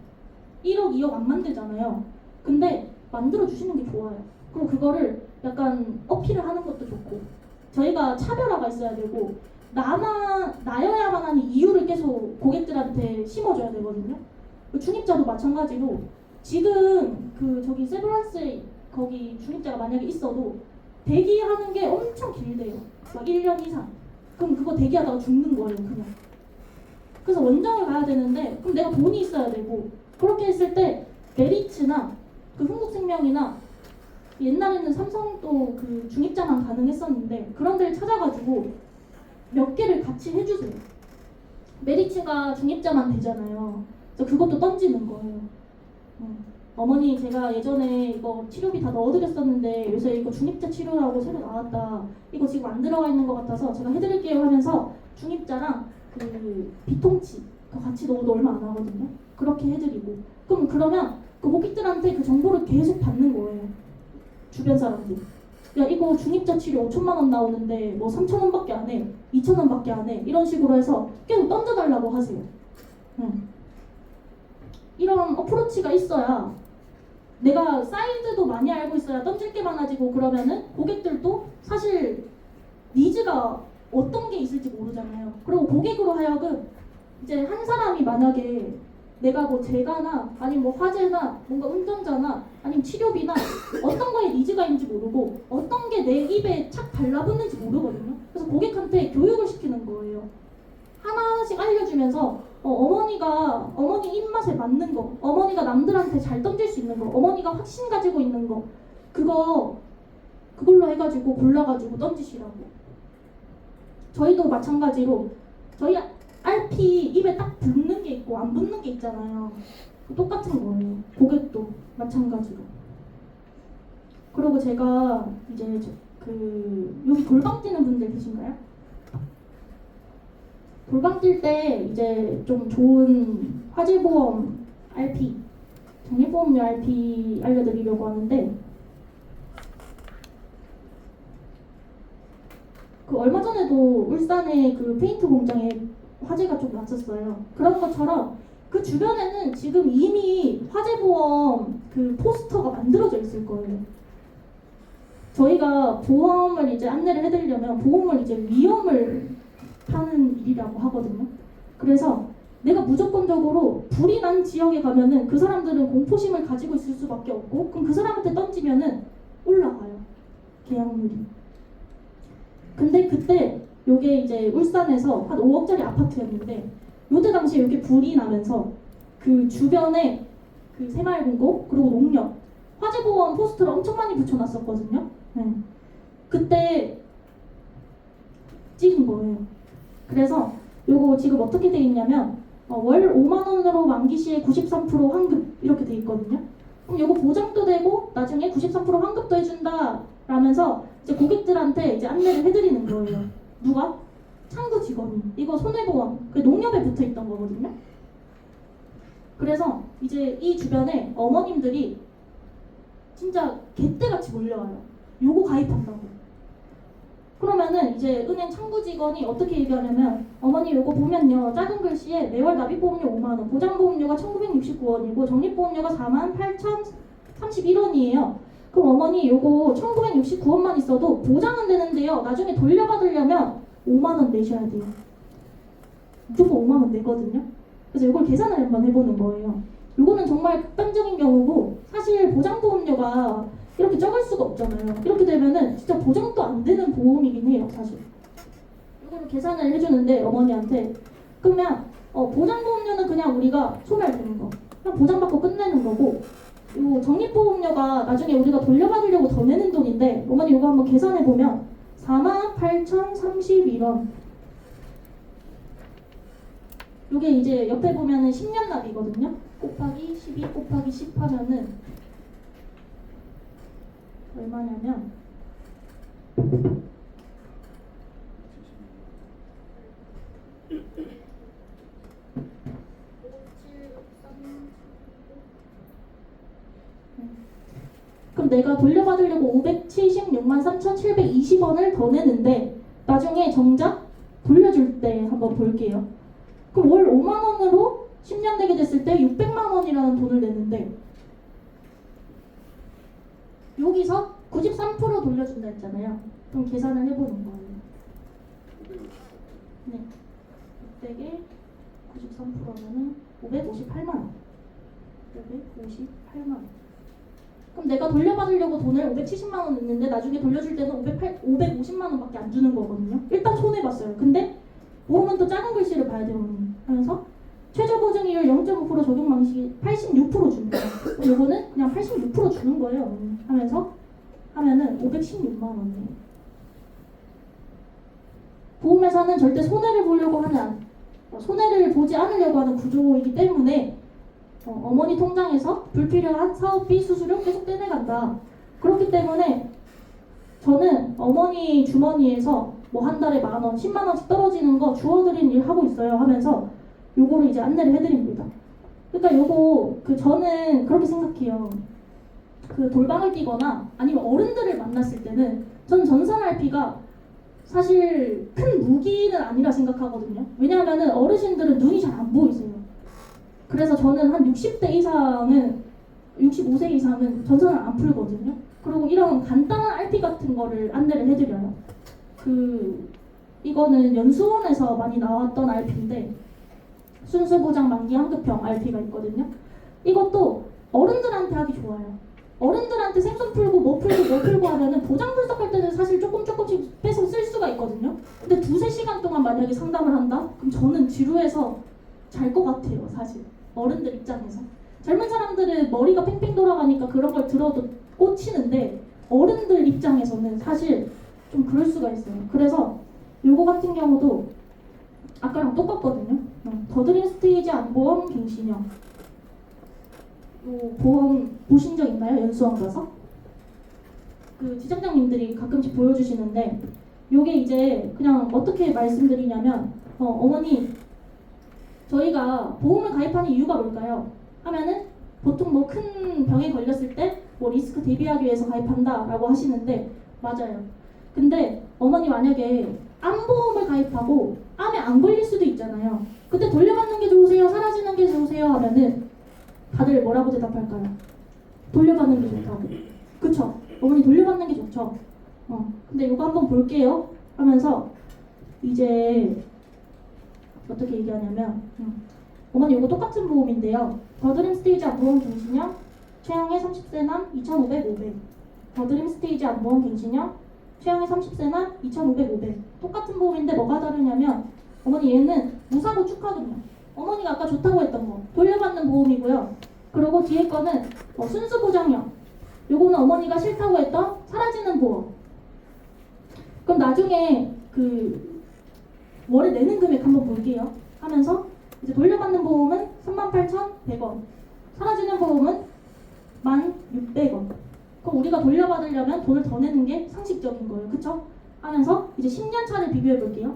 1억, 2억 안 만들잖아요. 근데 만들어주시는 게 좋아요. 그리고 그거를 약간 어필을 하는 것도 좋고 저희가 차별화가 있어야 되고 나여야만 하는 이유를 계속 고객들한테 심어줘야 되거든요. 중입자도 마찬가지로 지금 그 저기 세브란스 거기 중입자가 만약에 있어도 대기하는 게 엄청 길대요. 막 1년 이상. 그럼 그거 대기하다가 죽는 거예요, 그냥. 그래서 원정을 가야 되는데 그럼 내가 돈이 있어야 되고 그렇게 했을 때 메리츠나 그 흥국생명이나 옛날에는 삼성도 그 중입자만 가능했었는데 그런 데를 찾아가지고 몇 개를 같이 해주세요. 메리츠가 중입자만 되잖아요. 그래서 그것도 던지는 거예요. 어머니 제가 예전에 이거 치료비 다 넣어드렸었는데 요새 이거 중입자 치료라고 새로 나왔다. 이거 지금 안 들어가 있는 것 같아서 제가 해드릴게요 하면서 중입자랑 그 비통치 그거 같이 넣어도 얼마 안 하거든요. 그렇게 해드리고 그러면 그 고객들한테 그 정보를 계속 받는 거예요. 주변 사람들. 야 이거 중입자 치료 5천만 원 나오는데 뭐 3천 원밖에 안 해, 2천 원밖에 안 해, 이런 식으로 해서 계속 던져달라고 하세요. 이런 어프로치가 있어야 내가 사이즈도 많이 알고 있어야 던질 게 많아지고, 그러면은 고객들도 사실 니즈가 어떤 게 있을지 모르잖아요. 그리고 고객으로 하여금 이제 한 사람이 만약에 내가 뭐 재가나 아니면 뭐 화재나 뭔가 운전자나 아니면 치료비나 어떤 거에 니즈가 있는지 모르고 어떤 게 내 입에 착 달라붙는지 모르거든요. 그래서 고객한테 교육을 시키는 거예요. 하나씩 알려주면서 어머니 입맛에 맞는 거, 어머니가 남들한테 잘 던질 수 있는 거, 어머니가 확신 가지고 있는 거, 그걸로 해가지고 골라가지고 던지시라고. 저희도 마찬가지로 저희 RP 입에 딱 붙는 게 있고 안 붙는 게 있잖아요. 똑같은 거예요. 고객도 마찬가지로. 그리고 제가 이제 여기 돌방 뛰는 분들 계신가요? 돌방 뛸 때 이제 좀 좋은 화재보험 RP, 정리보험료 RP 알려드리려고 하는데, 그 얼마 전에도 울산의 그 페인트 공장에 화재가 좀 났었어요. 그런 것처럼 그 주변에는 지금 이미 화재보험 그 포스터가 만들어져 있을 거예요. 저희가 보험을 이제 안내를 해드리려면 보험을 이제 위험을 하는 일이라고 하거든요. 그래서 내가 무조건적으로 불이 난 지역에 가면은 그 사람들은 공포심을 가지고 있을 수밖에 없고, 그럼 그 사람한테 던지면은 올라가요, 계약률이. 근데 그때 요게 이제 울산에서 한 5억짜리 아파트였는데, 요때 당시에 이렇게 불이 나면서 그 주변에 그 새마을금고 그리고 농협 화재보험 포스터를 엄청 많이 붙여놨었거든요. 네. 그때 찍은 거예요. 그래서 요거 지금 어떻게 돼 있냐면 월 5만 원으로 만기 시에 93% 환급 이렇게 돼 있거든요. 그럼 요거 보장도 되고 나중에 93% 환급도 해준다 라면서 이제 고객들한테 이제 안내를 해드리는 거예요. 누가? 창구 직원이. 이거 손해보험 그 농협에 붙어 있던 거거든요. 그래서 이제 이 주변에 어머님들이 진짜 개떼같이 몰려와요. 요거 가입한다고. 그러면은 이제 은행 창구 직원이 어떻게 얘기하냐면, 어머니 요거 보면요, 작은 글씨에 매월 납입보험료 5만원, 보장보험료가 1969원이고 적립보험료가 48,031원이에요. 그럼 어머니 요거 1969원만 있어도 보장은 되는데요, 나중에 돌려받으려면 5만원 내셔야 돼요. 무조건 5만원 내거든요. 그래서 이걸 계산을 한번 해보는 거예요. 요거는 정말 극단적인 경우고, 사실 보장보험료가 이렇게 적을 수가 없잖아요. 이렇게 되면은 진짜 보장도 안 되는 보험이긴 해요, 사실. 이거를 계산을 해주는데 어머니한테, 그러면 보장보험료는 그냥 우리가 소멸되는 거, 그냥 보장받고 끝내는 거고, 요 적립보험료가 나중에 우리가 돌려받으려고 더 내는 돈인데, 어머니 이거 한번 계산해 보면 48,031원. 요게 이제 옆에 보면은 10년 납이거든요. 곱하기 12 곱하기 10 하면은 얼마냐면 그럼 내가 돌려받으려고 576만 3,720원을 더 내는데, 나중에 정작 돌려줄 때 한번 볼게요. 그럼 월 5만 원으로 10년 되게 됐을 때 600만 원이라는 돈을 내는데, 여기서 93% 돌려준다 했잖아요. 그럼 계산을 해보는 거예요. 네, 600에 93%면은 558만 원. 558만 원. 그럼 내가 돌려받으려고 돈을 570만 원 냈는데 나중에 돌려줄 때는 550만 원밖에 안 주는 거거든요. 일단 손해봤어요. 근데 보험은 또 작은 글씨를 봐야 돼요, 하면서 최저 보증이율 0.5% 적용 방식이 86% 주는 거예요. 요거는 그냥 86% 주는 거예요, 하면서 하면은 516만 원이에요. 보험회사는 절대 손해를 보지 않으려고 하는 구조이기 때문에 어머니 통장에서 불필요한 사업비 수수료 계속 떼내간다. 그렇기 때문에 저는 어머니 주머니에서 뭐 한 달에 10,000원, 10만 원씩 떨어지는 거 주워드리는 일 하고 있어요 하면서 요거를 이제 안내를 해드립니다. 그러니까 요거 저는 그렇게 생각해요. 돌방을 뛰거나 아니면 어른들을 만났을 때는 전 전산 RP가 사실 큰 무기는 아니라 생각하거든요. 왜냐하면은 어르신들은 눈이 잘 안 보이세요. 그래서 저는 한 60대 이상은 65세 이상은 전선을 안 풀거든요. 그리고 이런 간단한 RP 같은 거를 안내를 해드려요. 이거는 연수원에서 많이 나왔던 RP인데 순수보장 만기 환급형 RP가 있거든요. 이것도 어른들한테 하기 좋아요. 어른들한테 생선 풀고 뭐 풀고 하면은 보장 분석할 때는 사실 조금씩 빼서 쓸 수가 있거든요. 근데 2-3시간 동안 만약에 상담을 한다? 그럼 저는 지루해서 잘 것 같아요, 사실. 어른들 입장에서. 젊은 사람들은 머리가 팽팽 돌아가니까 그런 걸 들어도 꽂히는데 어른들 입장에서는 사실 좀 그럴 수가 있어요. 그래서 요거 같은 경우도 아까랑 똑같거든요. 더드림 스테이지 안보험 갱신형. 요 보험 보신 적 있나요? 연수원 가서? 지점장님들이 가끔씩 보여주시는데 요게 이제 그냥 어떻게 말씀드리냐면 어머니 저희가 보험을 가입하는 이유가 뭘까요? 하면은 보통 뭐 큰 병에 걸렸을 때 뭐 리스크 대비하기 위해서 가입한다 라고 하시는데 맞아요. 근데 어머니 만약에 암보험을 가입하고 암에 안 걸릴 수도 있잖아요. 그때 돌려받는 게 좋으세요? 사라지는 게 좋으세요? 하면은 다들 뭐라고 대답할까요? 돌려받는 게 좋다고. 그쵸? 어머니 돌려받는 게 좋죠? 근데 이거 한번 볼게요 하면서 이제 어떻게 얘기하냐면 어머니 이거 똑같은 보험인데요. 더드림 스테이지 안보험 갱신형 최영애 30세 남 2,500, 500. 더드림 스테이지 안보험 갱신형 최영애 30세 남 2,500, 500. 똑같은 보험인데 뭐가 다르냐면 어머니 얘는 무사고 축하금요. 어머니가 아까 좋다고 했던 거 돌려받는 보험이고요. 그리고 뒤에 거는 순수 보장형. 요거는 어머니가 싫다고 했던 사라지는 보험. 그럼 나중에 월에 내는 금액 한번 볼게요. 하면서 이제 돌려받는 보험은 38,100원. 사라지는 보험은 1,600원. 그럼 우리가 돌려받으려면 돈을 더 내는 게 상식적인 거예요. 그쵸? 하면서 이제 10년 차를 비교해 볼게요.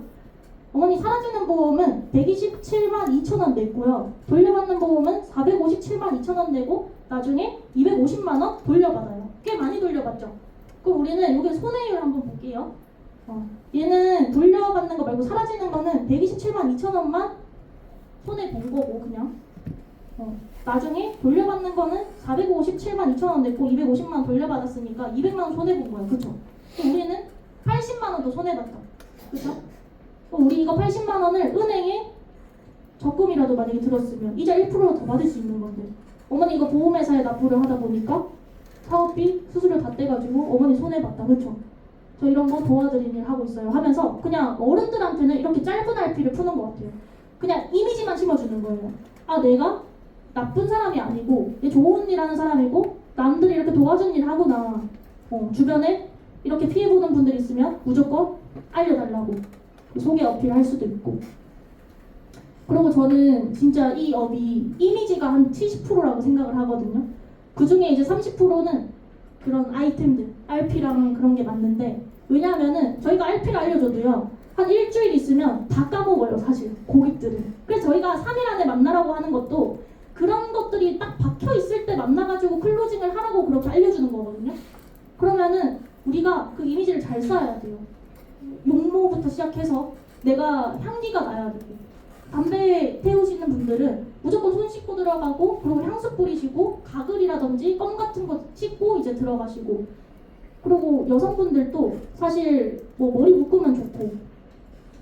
어머니 사라지는 보험은 127만 2천원 냈고요. 돌려받는 보험은 457만 2천원 내고 나중에 250만 원 돌려받아요. 꽤 많이 돌려받죠? 그럼 우리는 여기 손해율 한번 볼게요. 얘는 돌려받는 거 말고 사라지는 거는 127만 2천원만 손해 본 거고 그냥 나중에 돌려받는 거는 457만 2천원 냈고 250만 원 돌려받았으니까 200만 원 손해 본 거예요. 그쵸? 그럼 우리는 80만 원도 손해 봤죠. 그쵸? 우리 이거 80만 원을 은행에 적금이라도 만약에 들었으면 이자 1%더 받을 수 있는 건데 어머니 이거 보험회사에 납부를 하다 보니까 사업비, 수수료 다 떼가지고 어머니 손해봤다. 그쵸? 저 이런 거 도와드리는 일 하고 있어요 하면서 그냥 어른들한테는 이렇게 짧은 RP를 푸는 것 같아요. 그냥 이미지만 심어주는 거예요. 아 내가 나쁜 사람이 아니고 내 좋은 일 하는 사람이고 남들이 이렇게 도와주는 일 하구나. 주변에 이렇게 피해보는 분들 있으면 무조건 알려달라고 소개 어필할 수도 있고. 그리고 저는 진짜 이 업이 이미지가 한 70%라고 생각을 하거든요. 그 중에 이제 30%는 그런 아이템들, RP랑 그런 게 맞는데 왜냐하면은 저희가 RP를 알려줘도요 한 일주일 있으면 다 까먹어요 사실 고객들은. 그래서 저희가 3일 안에 만나라고 하는 것도 그런 것들이 딱 박혀있을 때 만나가지고 클로징을 하라고 그렇게 알려주는 거거든요. 그러면은 우리가 그 이미지를 잘 쌓아야 돼요. 용모부터 시작해서 내가 향기가 나야 되고 담배 태우시는 분들은 무조건 손 씻고 들어가고 그리고 향수 뿌리시고 가글이라든지 껌 같은 거 씻고 이제 들어가시고 그리고 여성분들도 사실 뭐 머리 묶으면 좋고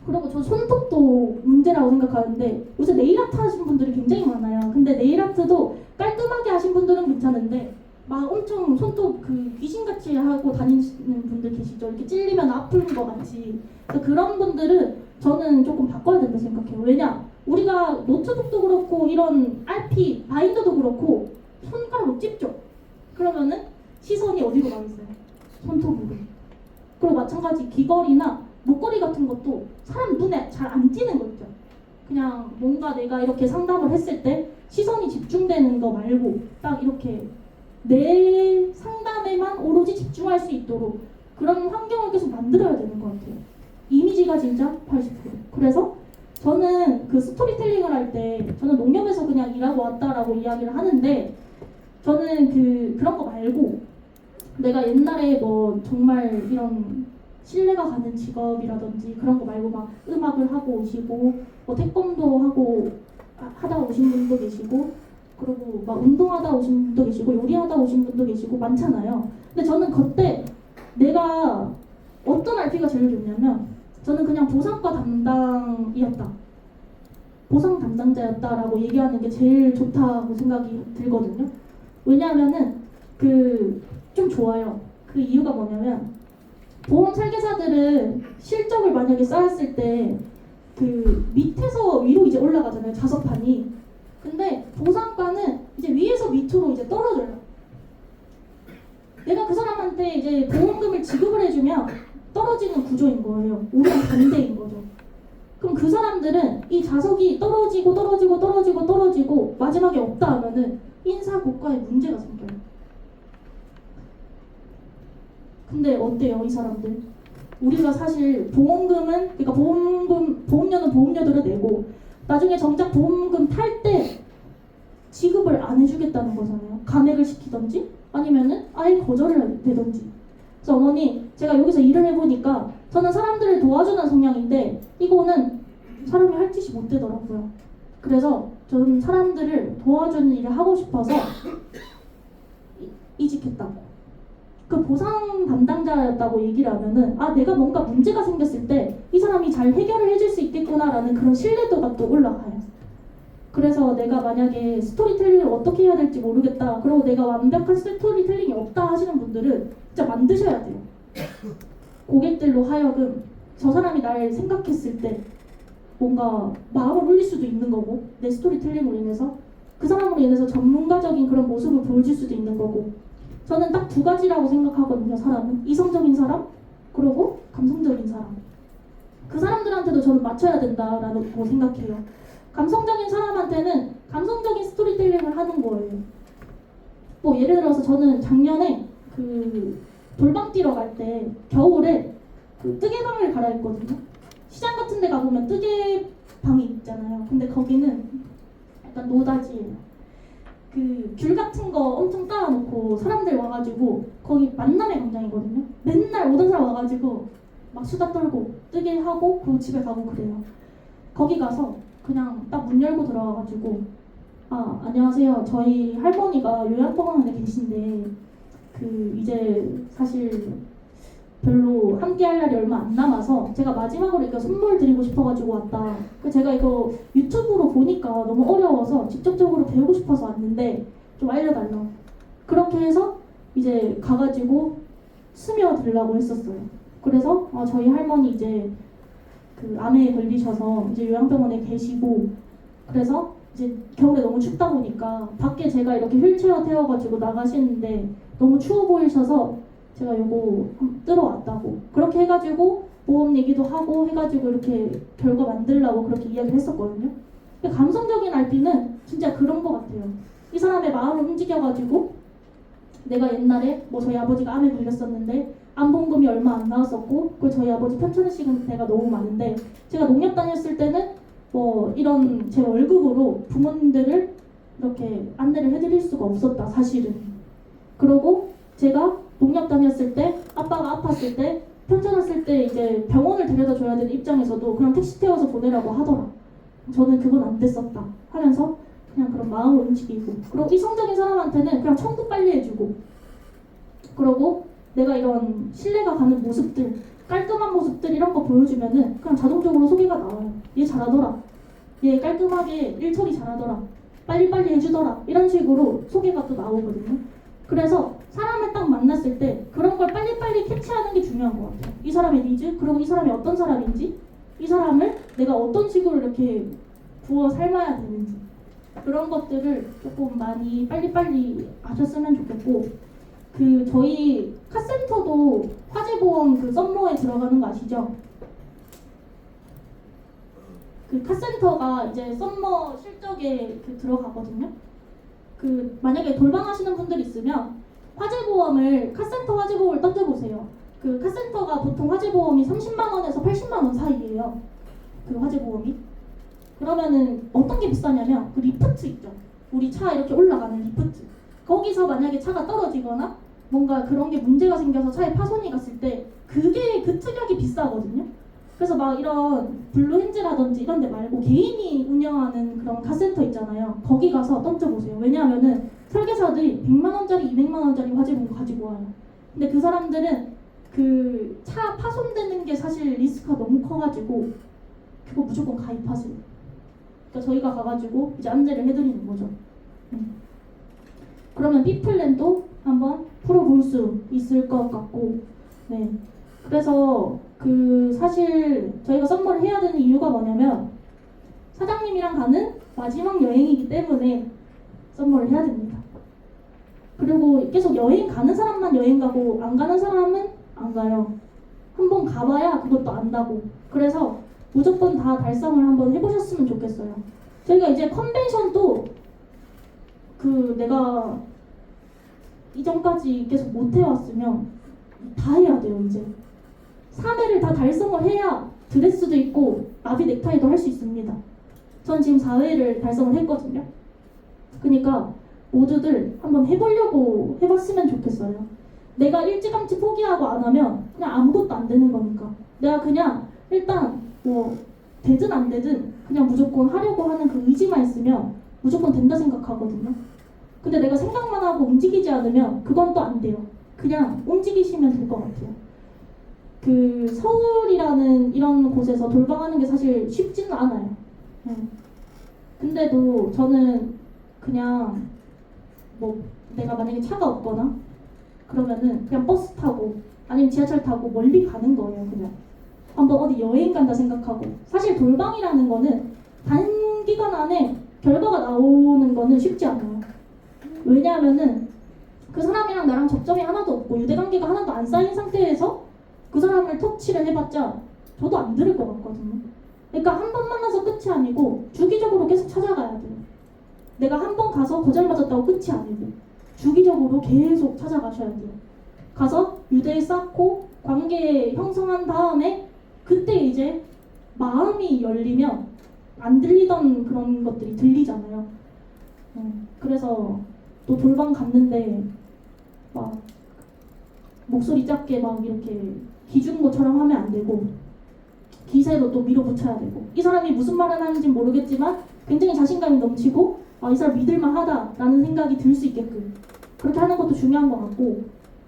그리고 저 손톱도 문제라고 생각하는데 요새 네일아트 하시는 분들이 굉장히 많아요. 근데 네일아트도 깔끔하게 하신 분들은 괜찮은데 막 엄청 손톱 귀신같이 하고 다니시는 분들 계시죠. 이렇게 찔리면 아픈 것 같이. 그런 분들은 저는 조금 바꿔야 된다 생각해요. 왜냐? 우리가 노트북도 그렇고 이런 RP, 바인더도 그렇고 손가락으로 찝죠. 그러면은 시선이 어디로 가겠어요? 손톱으로. 그리고 마찬가지 귀걸이나 목걸이 같은 것도 사람 눈에 잘 안 띄는 거 있죠. 그냥 뭔가 내가 이렇게 상담을 했을 때 시선이 집중되는 거 말고 딱 이렇게 내 상담에만 오로지 집중할 수 있도록 그런 환경을 계속 만들어야 되는 것 같아요. 이미지가 진짜 80%. 그래서 저는 그 스토리텔링을 할 때 저는 농협에서 그냥 일하고 왔다라고 이야기를 하는데 저는 그런 거 말고 내가 옛날에 뭐 정말 이런 신뢰가 가는 직업이라든지 그런 거 말고 막 음악을 하고 오시고 뭐 태권도 하고 하다 오신 분도 계시고 그리고 막 운동하다 오신 분도 계시고 요리하다 오신 분도 계시고 많잖아요. 근데 저는 그때 내가 어떤 RP가 제일 좋냐면 저는 그냥 보상과 담당이었다. 보상 담당자였다라고 얘기하는 게 제일 좋다고 생각이 들거든요. 왜냐하면은 좀 좋아요. 그 이유가 뭐냐면 보험 설계사들은 실적을 만약에 쌓았을 때 밑에서 위로 이제 올라가잖아요. 자석판이. 근데 보상과는 이제 위에서 밑으로 이제 떨어져요. 내가 그 사람한테 이제 보험금을 지급을 해주면 떨어지는 구조인 거예요. 우리랑 반대인 거죠. 그럼 그 사람들은 이 자석이 떨어지고 마지막에 없다 하면은 인사 고과에 문제가 생겨요. 근데 어때요, 이 사람들? 우리가 사실 보험금은 그러니까 보험료는 보험료대로 내고 나중에 정작 보험금 탈 때 지급을 안 해주겠다는 거잖아요. 감액을 시키던지 아니면은 아예 거절을 되던지. 그래서 어머니, 제가 여기서 일을 해보니까 저는 사람들을 도와주는 성향인데 이거는 사람이 할 짓이 못 되더라고요. 그래서 저는 사람들을 도와주는 일을 하고 싶어서 이직했다고. 그 보상 담당자였다고 얘기를 하면은 내가 뭔가 문제가 생겼을 때 이 사람이 잘 해결을 해줄 수 있겠구나라는 그런 신뢰도가 또 올라가요. 그래서 내가 만약에 스토리텔링을 어떻게 해야 될지 모르겠다. 그리고 내가 완벽한 스토리텔링이 없다 하시는 분들은 진짜 만드셔야 돼요. 고객들로 하여금 저 사람이 날 생각했을 때 뭔가 마음을 울릴 수도 있는 거고 내 스토리텔링으로 인해서 그 사람으로 인해서 전문가적인 그런 모습을 보여줄 수도 있는 거고 저는 딱 두 가지라고 생각하거든요. 사람은 이성적인 사람 그리고 감성적인 사람. 그 사람들한테도 저는 맞춰야 된다라고 생각해요. 감성적인 사람한테는 감성적인 스토리텔링을 하는 거예요. 뭐 예를 들어서 저는 작년에 돌방 뛰러 갈 때 겨울에 뜨개방을 갈아입거든요. 시장 같은 데 가보면 뜨개방이 있잖아요. 근데 거기는 약간 노다지예요. 귤 같은 거 엄청 쌓아놓고 사람들 와가지고 거기 만남의 광장이거든요. 맨날 오던 사람 와가지고 막 수다 떨고 뜨개하고 그리고 집에 가고 그래요. 거기 가서 그냥 딱 문 열고 들어와가지고 안녕하세요. 저희 할머니가 요양병원에 계신데 이제 사실 별로 함께 할 날이 얼마 안 남아서 제가 마지막으로 이거 선물 드리고 싶어가지고 왔다. 제가 이거 유튜브로 보니까 너무 어려워서 직접적으로 배우고 싶어서 왔는데 좀 알려달라고. 그렇게 해서 이제 가가지고 스며들라고 했었어요. 그래서 저희 할머니 이제 암에 걸리셔서 이제 요양병원에 계시고 그래서 이제 겨울에 너무 춥다 보니까 밖에 제가 이렇게 휠체어 태워가지고 나가시는데 너무 추워 보이셔서 제가 요거 들어왔다고 그렇게 해가지고 보험 얘기도 하고 해가지고 이렇게 결과 만들려고 그렇게 이야기를 했었거든요. 감성적인 RP는 진짜 그런 것 같아요. 이 사람의 마음을 움직여가지고 내가 옛날에 뭐 저희 아버지가 암에 걸렸었는데 암보험금이 얼마 안 나왔었고 그리고 저희 아버지 편찮으시는 데가 너무 많은데 제가 농협 다녔을 때는 뭐 이런 제 월급으로 부모님들을 이렇게 안내를 해드릴 수가 없었다 사실은. 그러고 제가 농협 다녔을 때 아빠가 아팠을 때 편찮았을 때 이제 병원을 데려다 줘야 되는 입장에서도 그냥 택시 태워서 보내라고 하더라. 저는 그건 안 됐었다 하면서 그냥 그런 마음을 움직이고 그리고 이성적인 사람한테는 그냥 청구 빨리 해주고 그러고 내가 이런 신뢰가 가는 모습들 깔끔한 모습들 이런 거 보여주면은 그냥 자동적으로 소개가 나와요. 얘 잘하더라. 얘 깔끔하게 일 처리 잘하더라. 빨리빨리 해주더라. 이런 식으로 소개가 또 나오거든요. 그래서 사람을 딱 만났을 때 그런 걸 빨리빨리 캐치하는 게 중요한 것 같아요. 이 사람의 니즈, 그리고 이 사람이 어떤 사람인지, 이 사람을 내가 어떤 식으로 이렇게 구워 삶아야 되는지 그런 것들을 조금 많이 빨리빨리 하셨으면 좋겠고 저희 카센터도 화재보험 썸머에 들어가는 거 아시죠? 카센터가 이제 썸머 실적에 들어가거든요. 만약에 돌방하시는 분들 있으면 화재보험을 카센터 화재보험을 던져보세요. 카센터가 보통 화재보험이 30만 원에서 80만 원 사이예요. 화재보험이. 그러면은 어떤 게 비싸냐면 그 리프트 있죠. 우리 차 이렇게 올라가는 리프트. 거기서 만약에 차가 떨어지거나 뭔가 그런 게 문제가 생겨서 차에 파손이 갔을 때 그게 그 특약이 비싸거든요. 그래서 막 이런 블루헨즈라든지 이런 데 말고 개인이 운영하는 그런 카센터 있잖아요. 거기 가서 던져보세요. 왜냐하면은 설계사들이 100만 원짜리, 200만 원짜리 화재봉 가지고 와요. 근데 그 사람들은 그 차 파손되는 게 사실 리스크가 너무 커가지고 그거 무조건 가입하세요. 그러니까 저희가 가가지고 이제 안내를 해드리는 거죠. 그러면 B플랜도 한번 풀어볼 수 있을 것 같고, 네. 그래서 그 사실 저희가 썸머를 해야 되는 이유가 뭐냐면 사장님이랑 가는 마지막 여행이기 때문에 썸머를 해야 됩니다. 그리고 계속 여행 가는 사람만 여행 가고 안 가는 사람은 안 가요. 한번 가봐야 그것도 안다고. 그래서 무조건 다 달성을 한번 해보셨으면 좋겠어요. 저희가 이제 컨벤션도 그 내가 이전까지 계속 못 해왔으면 다 해야 돼요. 이제 3회를 다 달성을 해야 드레스도 입고 나비 넥타이도 할 수 있습니다. 전 지금 4회를 달성을 했거든요. 그러니까 모두들 한번 해보려고 해봤으면 좋겠어요. 내가 일찌감치 포기하고 안 하면 그냥 아무것도 안 되는 거니까 내가 그냥 일단 뭐 되든 안 되든 그냥 무조건 하려고 하는 그 의지만 있으면 무조건 된다 생각하거든요. 근데 내가 생각만 하고 움직이지 않으면 그건 또 안 돼요. 그냥 움직이시면 될 것 같아요. 그 서울이라는 이런 곳에서 돌방하는 게 사실 쉽지는 않아요. 근데도 저는 그냥 뭐 내가 만약에 차가 없거나 그러면은 그냥 버스 타고 아니면 지하철 타고 멀리 가는 거예요. 그냥 한번 어디 여행 간다 생각하고. 사실 돌방이라는 거는 단기간 안에 결과가 나오는 거는 쉽지 않아요. 왜냐하면은 그 사람이랑 나랑 접점이 하나도 없고 유대관계가 하나도 안 쌓인 상태에서 그 사람을 터치를 해봤자 저도 안 들을 것 같거든요. 그러니까 한 번 만나서 끝이 아니고 주기적으로 계속 찾아가야 돼요. 내가 한 번 가서 거절 맞았다고 끝이 아니고 주기적으로 계속 찾아가셔야 돼요. 가서 유대 쌓고 관계 형성한 다음에 그때 이제 마음이 열리면 안 들리던 그런 것들이 들리잖아요. 그래서 또 돌방 갔는데 막 목소리 작게 막 이렇게 기준 것처럼 하면 안 되고 기세로 또 밀어붙여야 되고 이 사람이 무슨 말을 하는지 모르겠지만 굉장히 자신감이 넘치고 이 사람 믿을만 하다라는 생각이 들 수 있게끔 그렇게 하는 것도 중요한 것 같고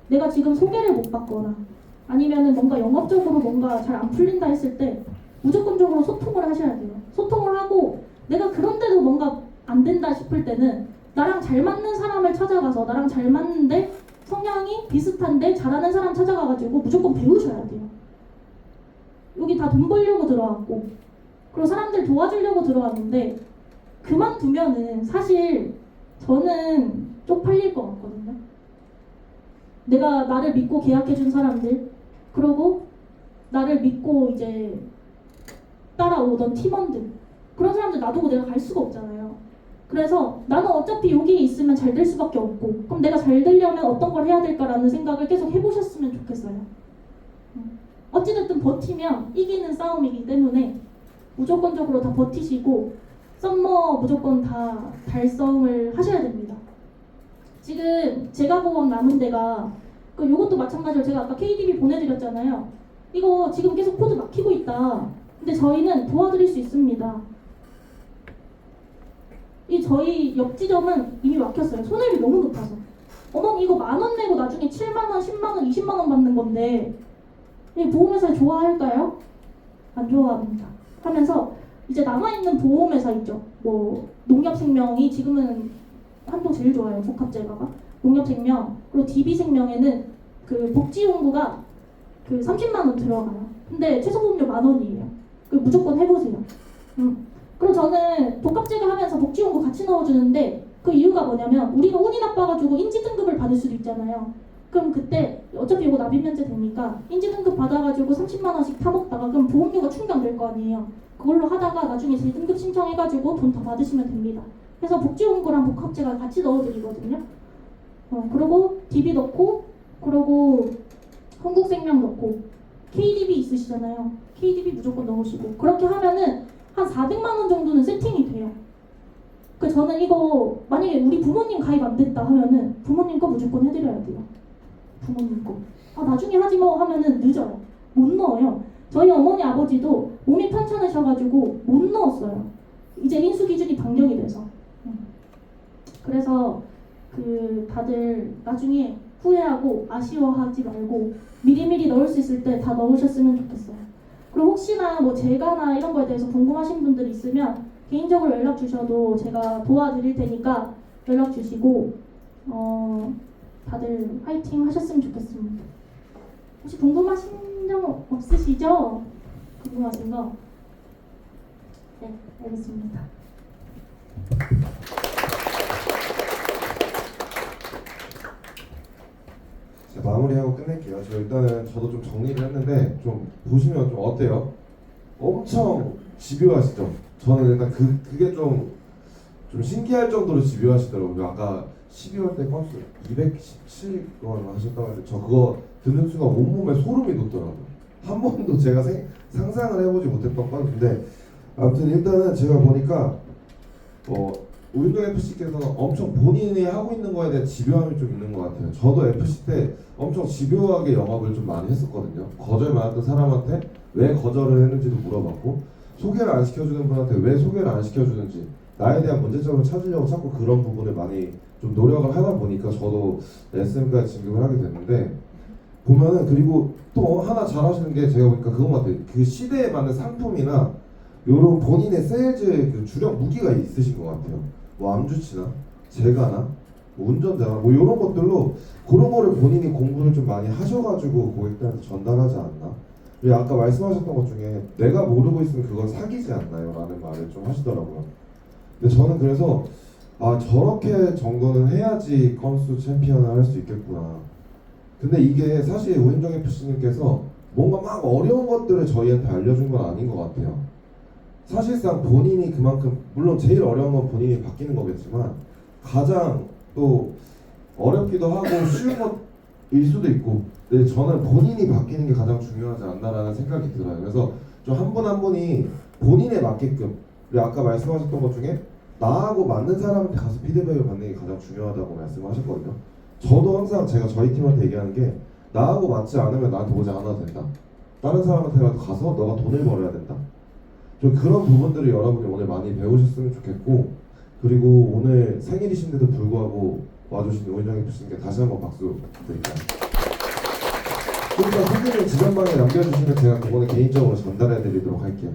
내가 지금 소개를 못 받거나 아니면은 뭔가 영업적으로 뭔가 잘 안 풀린다 했을 때 무조건적으로 소통을 하셔야 돼요. 소통을 하고 내가 그런데도 뭔가 안 된다 싶을 때는 나랑 잘 맞는 사람을 찾아가서 나랑 잘 맞는데 성향이 비슷한데 잘하는 사람 찾아가가지고 무조건 배우셔야 돼요. 여기 다 돈 벌려고 들어왔고 그리고 사람들 도와주려고 들어왔는데 그만두면은 사실 저는 쪽팔릴 것 같거든요. 내가 나를 믿고 계약해준 사람들 그리고 나를 믿고 이제 따라오던 팀원들 그런 사람들 놔두고 내가 갈 수가 없잖아요. 그래서 나는 어차피 여기에 있으면 잘 될 수밖에 없고 그럼 내가 잘 되려면 어떤 걸 해야 될까라는 생각을 계속 해보셨으면 좋겠어요. 어찌됐든 버티면 이기는 싸움이기 때문에 무조건적으로 다 버티시고 썸머 무조건 다 달성을 하셔야 됩니다. 지금 제가 보험 남은 데가 요것도 마찬가지로 제가 아까 KDB 보내드렸잖아요. 이거 지금 계속 코드 막히고 있다. 근데 저희는 도와드릴 수 있습니다. 이 저희 옆 지점은 이미 막혔어요. 손해율이 너무 높아서. 어머니 이거 10,000원 내고 나중에 7만원, 10만원, 20만원 받는 건데 이 보험회사 좋아할까요? 안 좋아합니다. 하면서 이제 남아있는 보험회사 있죠. 뭐 농협생명이 지금은 한도 제일 좋아요. 복합재가가 농협생명 그리고 DB생명에는 그 복지용구가 그 30만원 들어가요. 근데 최소보험료 10,000원이에요. 그 무조건 해보세요. 그리고 저는 복합재가 하면서 복지용구 같이 넣어주는데 그 이유가 뭐냐면 우리가 운이 나빠가지고 인지등급을 받을 수도 있잖아요. 그럼 그때 어차피 이거 납입면제 되니까 인지등급 받아가지고 30만원씩 타먹다가 그럼 보험료가 충당될 거 아니에요. 그걸로 하다가 나중에 재등급 신청해가지고 돈 더 받으시면 됩니다. 그래서 복지용구랑 복합재가 같이 넣어드리거든요. 그리고 DB 넣고 그리고 한국생명 넣고 KDB 있으시잖아요. KDB 무조건 넣으시고 그렇게 하면은 한 400만 원 정도는 세팅이 돼요. 그 저는 이거 만약에 우리 부모님 가입 안 됐다 하면은 부모님 거 무조건 해드려야 돼요. 부모님 거. 아 나중에 하지 뭐 하면은 늦어요. 못 넣어요. 저희 어머니 아버지도 몸이 편찮으셔가지고 못 넣었어요. 이제 인수 기준이 변경이 돼서. 그래서 그 다들 나중에 후회하고 아쉬워하지 말고 미리미리 넣을 수 있을 때 다 넣으셨으면 좋겠어요. 그리고 혹시나 뭐 제가나 이런 거에 대해서 궁금하신 분들 있으면 개인적으로 연락 주셔도 제가 도와드릴 테니까 연락 주시고 다들 화이팅 하셨으면 좋겠습니다. 혹시 궁금하신 점 없으시죠? 궁금하신 거? 네, 알겠습니다. 자, 마무리하고 끝낼게요. 저 일단은 저도 좀 정리를 했는데 좀 보시면 좀 어때요? 엄청 집요하시죠? 저는 일단 그게 좀 신기할 정도로 집요하시더라고요. 아까 12월 때 건수 217건 하셨다고 했는데 저 그거 듣는 순간 온몸에 소름이 돋더라고요. 한 번도 제가 상상을 해보지 못했던 건데 아무튼 일단은 제가 보니까 우윤정 FC께서는 엄청 본인이 하고 있는 거에 대한 집요함이 좀 있는 것 같아요. 저도 FC 때 엄청 집요하게 영업을 좀 많이 했었거든요. 거절 많았던 사람한테 왜 거절을 했는지도 물어봤고 소개를 안 시켜주는 분한테 왜 소개를 안 시켜주는지 나에 대한 문제점을 찾으려고 자꾸 그런 부분을 많이 좀 노력을 하다 보니까 저도 SM까지 진급을 하게 됐는데 보면은 그리고 또 하나 잘하시는 게 제가 보니까 그건 것 같아요. 그 시대에 맞는 상품이나 요런 본인의 세일즈 그 주력 무기가 있으신 것 같아요. 뭐 암주치나 제가나 뭐 운전자나 뭐 이런 것들로 그런 거를 본인이 공부를 좀 많이 하셔가지고 고객들한테 전달하지 않나. 그리고 아까 말씀하셨던 것 중에 내가 모르고 있으면 그건 사기지 않나요? 라는 말을 좀 하시더라고요. 근데 저는 그래서 아 저렇게 정도는 해야지 건수 챔피언을 할 수 있겠구나. 근데 이게 사실 우윤정 FC님께서 뭔가 막 어려운 것들을 저희한테 알려준 건 아닌 것 같아요. 사실상 본인이 그만큼 물론 제일 어려운 건 본인이 바뀌는 거겠지만 가장 또 어렵기도 하고 쉬운 것일 수도 있고 근데 저는 본인이 바뀌는 게 가장 중요하지 않나라는 생각이 들어요. 그래서 좀 한 분 한 분이 본인에 맞게끔 그리고 아까 말씀하셨던 것 중에 나하고 맞는 사람한테 가서 피드백을 받는 게 가장 중요하다고 말씀하셨거든요. 저도 항상 제가 저희 팀한테 얘기하는 게 나하고 맞지 않으면 나한테 오지 않아도 된다. 다른 사람한테라도 가서 너가 돈을 벌어야 된다. 좀 그런 부분들을 여러분이 오늘 많이 배우셨으면 좋겠고 그리고 오늘 생일이신데도 불구하고 와주신 우윤정 FC님께 다시 한번 박수 드릴게요. 좀 이따 선생님 지전방에 남겨주시면 제가 그거는 개인적으로 전달해 드리도록 할게요.